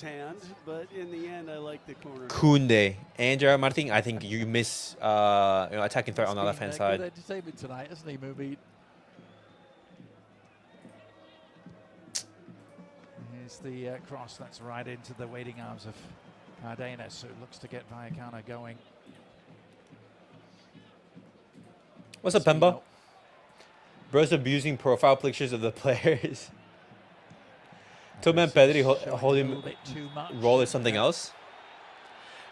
but in the end, I like the corner. Koundé and Gerard Martin, I think you miss you know, attacking threat on the left-hand side. Good entertainment tonight, hasn't he, Mubi? Here's the cross that's right into the waiting arms of Cardenas, who looks to get Vallecano going. What's up, Pemba? Bro's abusing profile pictures of the players. Tillman Pedri holding role is something else.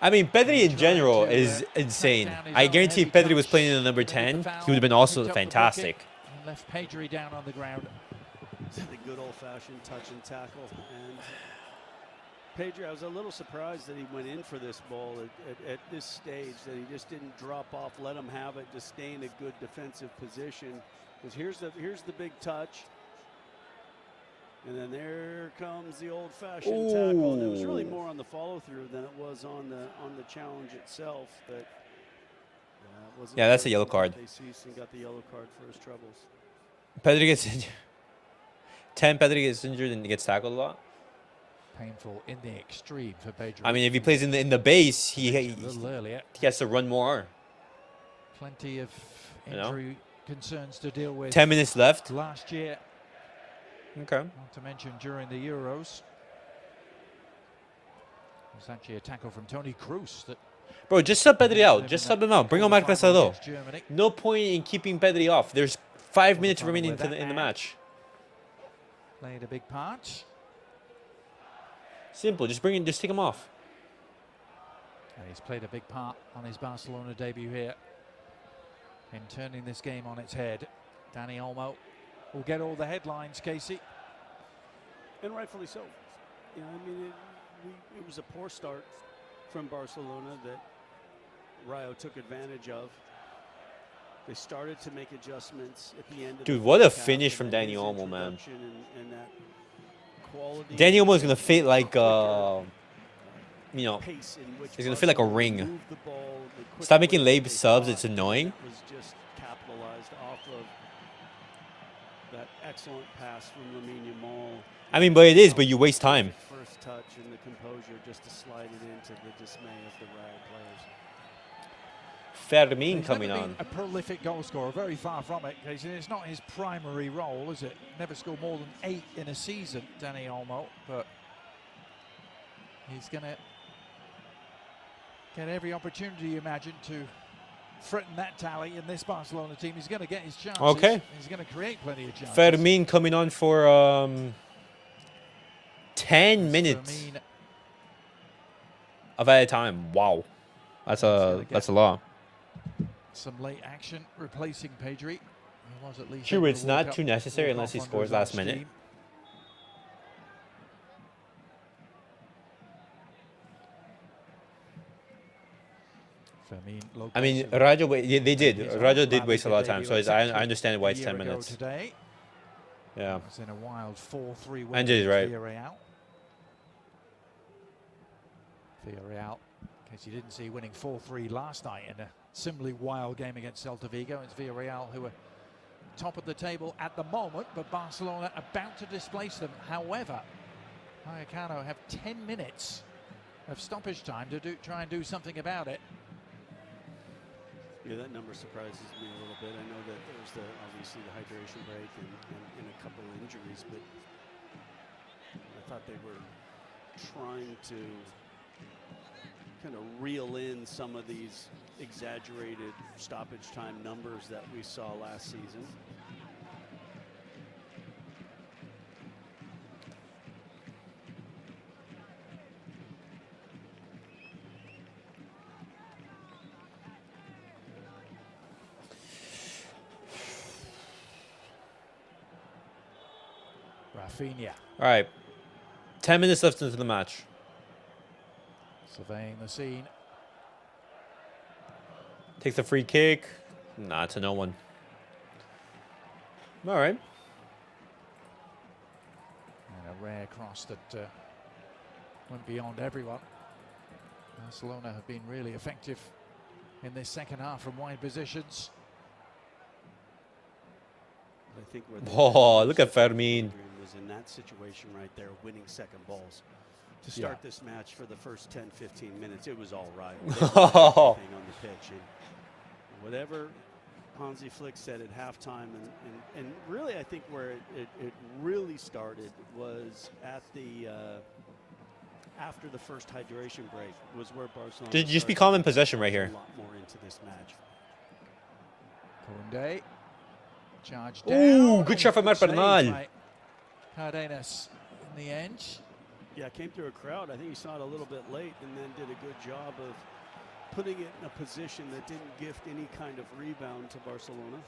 I mean, Pedri in general is insane. I guarantee if Pedri was playing in the number 10, he would have been also fantastic. Left Pedri down on the ground. The good old-fashioned touch and tackle. And Pedri, I was a little surprised that he went in for this ball at this stage, that he just didn't drop off, let him have it, just stay in a good defensive position. Because here's the big touch. And then there comes the old-fashioned tackle. And it was really more on the follow-through than it was on the challenge itself. But yeah, that's a yellow card. He got the yellow card for his troubles. Pedri gets injured. 10 Pedri gets injured and gets tackled a lot. Painful in the extreme for Pedri. I mean, if he plays in the base, he has to run more. Plenty of injury concerns to deal with. 10 minutes left. Last year. Okay. Not to mention during the Euros. There's actually a tackle from Toni Kroos that. Bro, just sub Pedri out. Just sub him out. Bring on Marc Casado. No point in keeping Pedri off. There's 5 minutes remaining in the match. Played a big part. Simple. Just take him off. And he's played a big part on his Barcelona debut here in turning this game on its head. Dani Olmo will get all the headlines, Casey. And rightfully so. You know, I mean, it was a poor start from Barcelona that Rayo took advantage of. They started to make adjustments at the end. Dude, what a finish from Dani Olmo, man. Dani Olmo is going to fit like, you know, he's going to fit like a ring. Stop making late subs. It's annoying. Was just capitalized off of that excellent pass from Lamine Yamal. I mean, but it is, but you waste time. First touch and the composure just to slide it into the dismay of the Rayo players. Fermin coming on. A prolific goal scorer, very far from it. It's not his primary role, is it? Never scored more than 8 in a season, Dani Olmo, but he's going to get every opportunity, you imagine, to threaten that tally in this Barcelona team. He's going to get his chances. Okay. He's going to create plenty of chances. Fermin coming on for 10 minutes of added time. Wow, that's a lot. Some late action replacing Pedri. Was at least True, it's not too necessary unless he scores last minute. I mean, Rayo, they did. Rayo did waste a lot of time, so I understand why it's 10 minutes. Today. Yeah. It was in a wild 4-3 win. Andy's right. Villarreal, in case you didn't see, winning 4-3 last night in a similarly wild game against Celta Vigo. It's Villarreal who are top of the table at the moment, but Barcelona about to displace them. However, Vallecano have 10 minutes of stoppage time to try and do something about it. Yeah, that number surprises me a little bit. I know that there's obviously the hydration break and a couple of injuries, but I thought they were trying to kind of reel in some of these exaggerated stoppage time numbers that we saw last season. Raphinha. All right, 10 minutes left into the match. Surveying the scene. Takes the free kick. Nah, to no one. All right. And a rare cross that went beyond everyone. Barcelona have been really effective in this second half from wide positions. I think where they Oh, look at Fermin. was in that situation right there, winning second balls. To start this match for the first 10, 15 minutes, it was all right. They won everything on the pitch. And whatever Hansi Flick said at halftime, and really I think where it really started was at the after the first hydration break was where Barcelona Just be calm in possession right here. A lot more into this match. Koundé charged down. Ooh, good shot from Matt Save Bernal. by Cardenas in the end. Yeah, came through a crowd. I think he saw it a little bit late and then did a good job of putting it in a position that didn't gift any kind of rebound to Barcelona.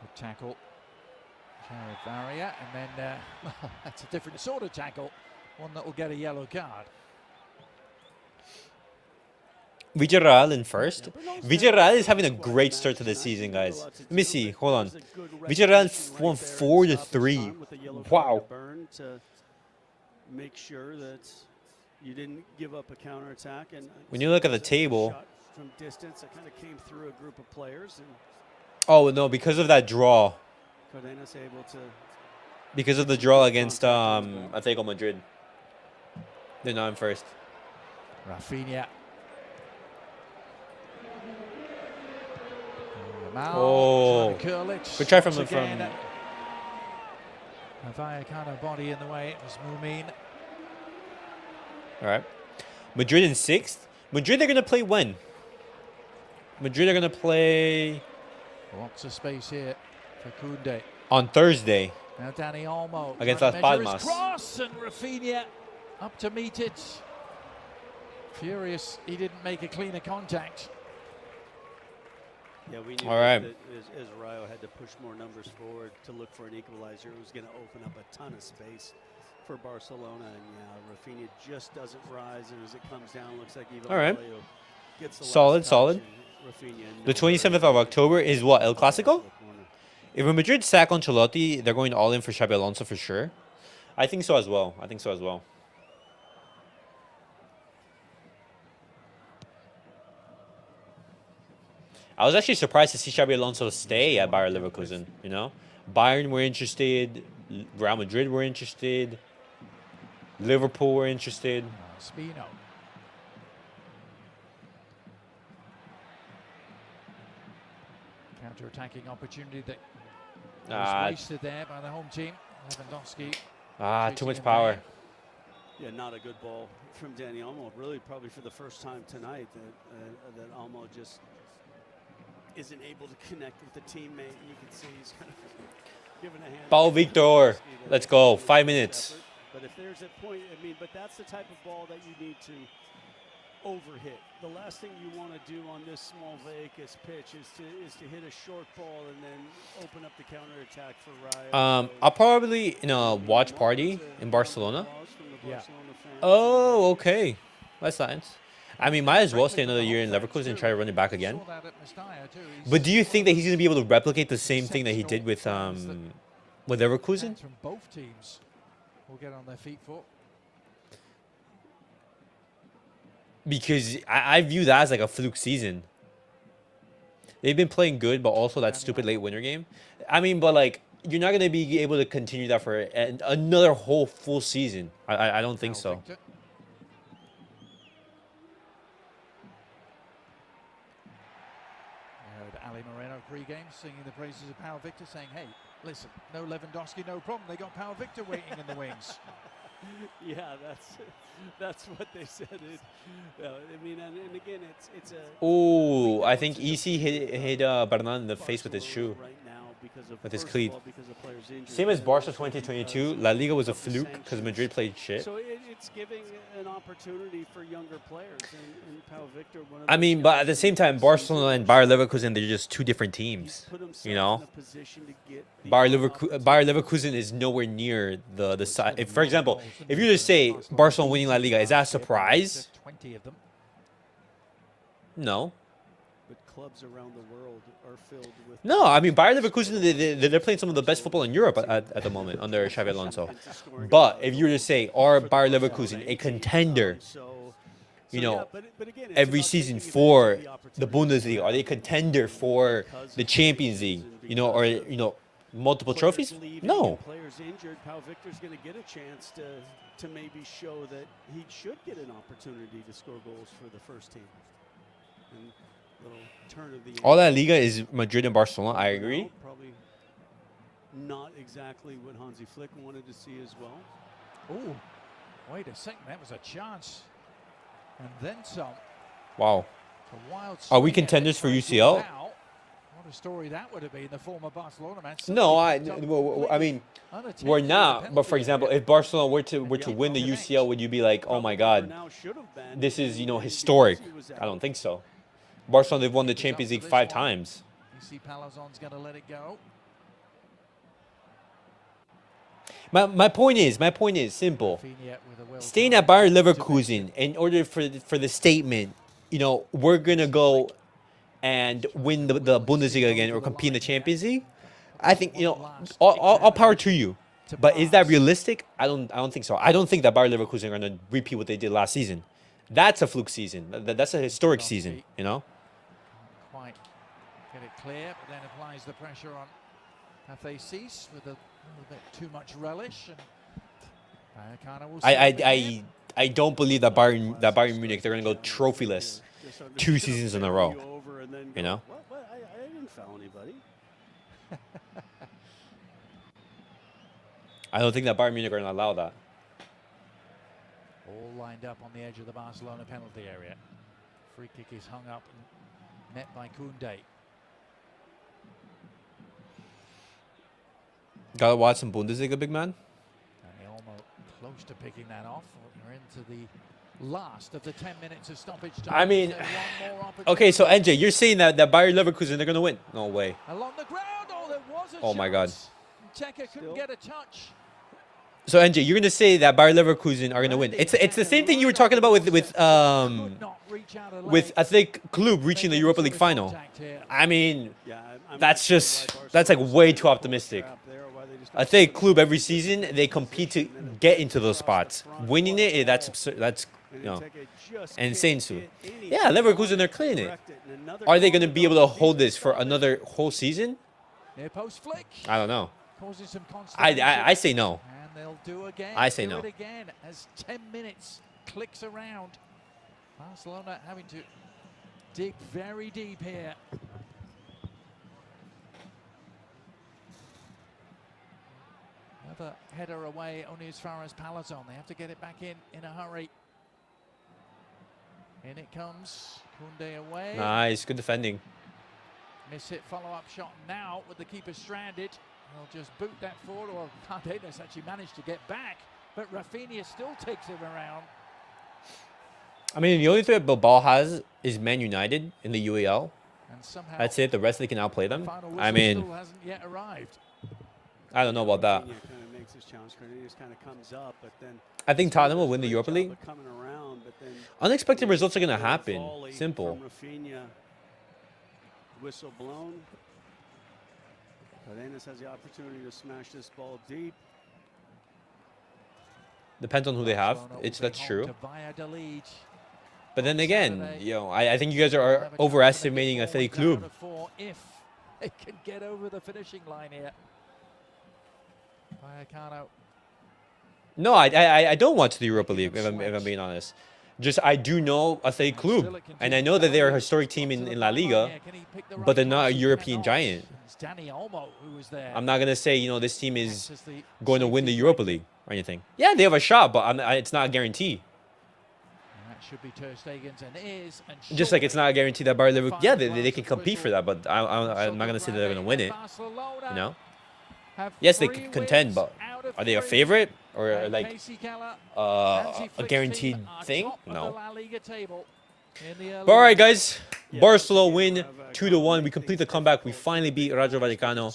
Good tackle. Jared Varia, and then that's a different sort of tackle. One that will get a yellow card. Villarreal in first. Villarreal is having a great start to the season, guys. Let me see. Hold on. Villarreal won 4-3. Wow. To make sure that you didn't give up a counterattack. And When you look at the table. shot from distance, it kind of came through a group of players. And Oh, no, because of that draw. Cardenas able to. Because of the draw against Atletico Madrid. They're not in first. Raphinha. Oh. Good try from Vallecano body in the way. It was Mumin. All right. Madrid in sixth. Madrid, they're going to play when? Madrid are going to play Lots of space here for Koundé. on Thursday. Now Dani Olmo Against trying to Las measure Palmas. his cross, and Raphinha up to meet it. Furious he didn't make a cleaner contact. Yeah, we knew All right. that as Rayo had to push more numbers forward to look for an equalizer, it was going to open up a ton of space for Barcelona. And yeah, Raphinha just doesn't rise, and as it comes down, looks like even All right. Rayo gets the Solid, last touch, solid. and Raphinha The 27th of October is what? El Clasico? If Real Madrid sack Ancelotti, they're going all in for Xabi Alonso for sure. I think so as well. I was actually surprised to see Xabi Alonso stay at Bayer Leverkusen, you know? Bayern were interested, Real Madrid were interested, Liverpool were interested. Spino. Counter-attacking opportunity that was wasted there by the home team. Lewandowski. Too much power. Yeah, not a good ball from Dani Olmo. Really, probably for the first time tonight, that Olmo just isn't able to connect with the teammate. You can see he's kind of giving a hand. Paulo Victor, let's go. 5 minutes. But if there's a point, but that's the type of ball that you need to overhit. The last thing you want to do on this small Vegas pitch is to hit a short ball and then open up the counterattack for Rayo. I'll probably in a watch party in Barcelona. Yeah. Oh, okay. That's nice. I mean, might as well stay another year in Leverkusen and try to run it back again. But do you think that he's going to be able to replicate the same thing that he did with Leverkusen? From both teams will get on their feet for. Because I view that as like a fluke season. They've been playing good, but also that stupid late winter game. I mean, but like, you're not going to be able to continue that for another whole full season. I don't think so. Ali Moreno pre-game singing the praises of Pau Victor, saying, hey, listen, no Lewandowski, no problem. They got Pau Victor waiting in the wings. Yeah, that's what they said. I mean, and again, it's a. Oh, I think EC hit Bernal in the face with his shoe. Right now because of, with his first of cleat. all, because of players' injuries. Same as Barca 2022. La Liga was a fluke because Madrid played shit. So it's giving an opportunity for younger players. And Pau Victor, one of I those mean, guys but at the who same time, this Barcelona season and Bayer Leverkusen, they're just two different teams. put himself You know? in a position to get the Bayer opportunity. Leverkusen is nowhere near the side. If, for example, if you just say Barcelona winning La Liga, is that a surprise? 20 of them. No. But clubs around the world are filled with. No, I mean Bayer Leverkusen, they're playing some of the best football in Europe at the moment under Xabi Alonso. But if you were to say, are Bayer Leverkusen a contender, you know, every season for the Bundesliga? Are they a contender for the Champions League? You know, or multiple trophies? No. Players injured, Pau Victor's going to get a chance to maybe show that he should get an opportunity to score goals for the first team. And little turn of the All that Liga is Madrid and Barcelona. I agree. Probably not exactly what Hansi Flick wanted to see as well. Oh, wait a second. That was a chance. And then some. Wow. A wild Are we swing contenders for at it. UCL? What a story that would have been, the former Barcelona man. No, I mean, we're not. But for example, if Barcelona were to win the UCL, would you be like, oh my God, this is historic? I don't think so. Barcelona, they've won the Champions League 5 times. You see Palazon's going to let it go. My point is simple. Staying at Bayer Leverkusen in order for the statement, we're gonna go and win the Bundesliga again or compete in the Champions League. I think all power to you. But is that realistic? I don't think so. I don't think that Bayer Leverkusen are gonna repeat what they did last season. That's a fluke season. That's a historic season. Quite get it clear, but then applies the pressure on Cafe with a little bit too much relish. And I don't believe that Bayern Munich, they're gonna go trophyless 2 seasons in a row. What? I didn't foul anybody. I don't think that Bayern Munich are gonna allow that. All lined up on the edge of the Barcelona penalty area. Free kick is hung up and met by Koundé. Gotta watch some Bundesliga, big man. Dani Olmo close to picking that off. We're into the last of the 10 minutes of stoppage time. I mean, okay, so NJ, you're saying that Bayer Leverkusen, they're gonna win? No way. Along the ground, there was a Oh my God. Checker couldn't get a touch. So NJ, you're gonna say that Bayer Leverkusen are gonna win? It's the same thing you were talking about with I think Club reaching the Europa League final. I mean, that's like way too optimistic. I think Club every season they compete to get into those spots. Winning it, that's absurd. That's insane too. Yeah, Leverkusen, they're clearing it. Are they gonna be able to hold this for another whole season? I don't know. I say no. And they'll do again. I say do no. It again as 10 minutes clicks around. Barcelona having to dig very deep here. Another header away, only as far as Palazon. They have to get it back in a hurry. In it comes. Koundé away. Nice, good defending. Miss hit follow-up shot now with the keeper stranded. They'll just boot that forward, or Cardenas actually managed to get back, but raphinha still takes him around. I mean, the only thing that Bilbao has is Man United in the UEL. And somehow that's it. The rest they can outplay them. I mean, still hasn't yet arrived. I don't know about that. Makes his challenge. Cornelius kind of comes up, but then I think Tottenham will win the Europa League. Unexpected results are going to happen. Simple. Whistle blown. Cardenas has the opportunity to smash this ball deep. Depends on who they have. That's true. But then again, I think you guys are overestimating Athletic Club. If they can get over the finishing line here. Vallecano. No, I don't watch the Europa League, if I'm being honest. Just I do know Athletic Club, and I know that they're a historic team in La Liga, but they're not a European giant. Dani Olmo, who was there. I'm not gonna say this team is going to win the Europa League or anything. Yeah, they have a shot, but it's not a guarantee. And that should be Ter Stegen's and is. And just like it's not a guarantee that Bayer Leverkusen, yeah, they can compete for that, but I'm not gonna say they're gonna win it. Yes, they can contend, but are they a favorite or like a guaranteed thing? No. But all right, guys, Barcelona win 2-1. We complete the comeback. We finally beat Rayo Vallecano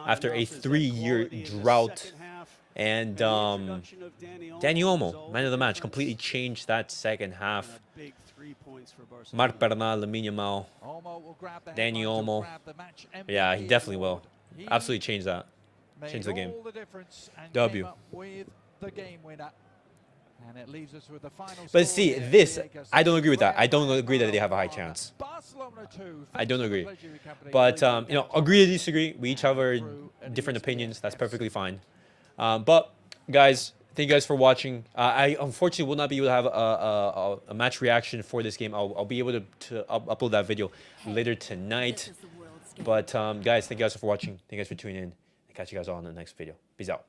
after a 3-year drought. And Dani Olmo, man of the match, completely changed that second half. points for Barcelona. Marc Bernal, Lamine Yamal, Olmo will grab the Dani headline to Olmo. grab the match Yeah, he MVP definitely will. award. He Absolutely change that. made Change the game. all the difference and W. came up with the game winner. And it leaves us with the final But score see, here. this, Liga I don't agree with that. I Rayo don't agree that they have a high Vallecano, chance. Barcelona 2. I don't Thanks for the agree. pleasure you accompanied But, Liga you know, Down agree to Thomas disagree. We each and have our through an different ESPN opinions. That's FC. perfectly fine. But, guys, thank you guys for watching. I unfortunately will not be able to have a match reaction for this game. I'll be able to upload that video later tonight. But, guys, thank you guys for watching. Thank you guys for tuning in. I'll catch you guys all in the next video. Peace out.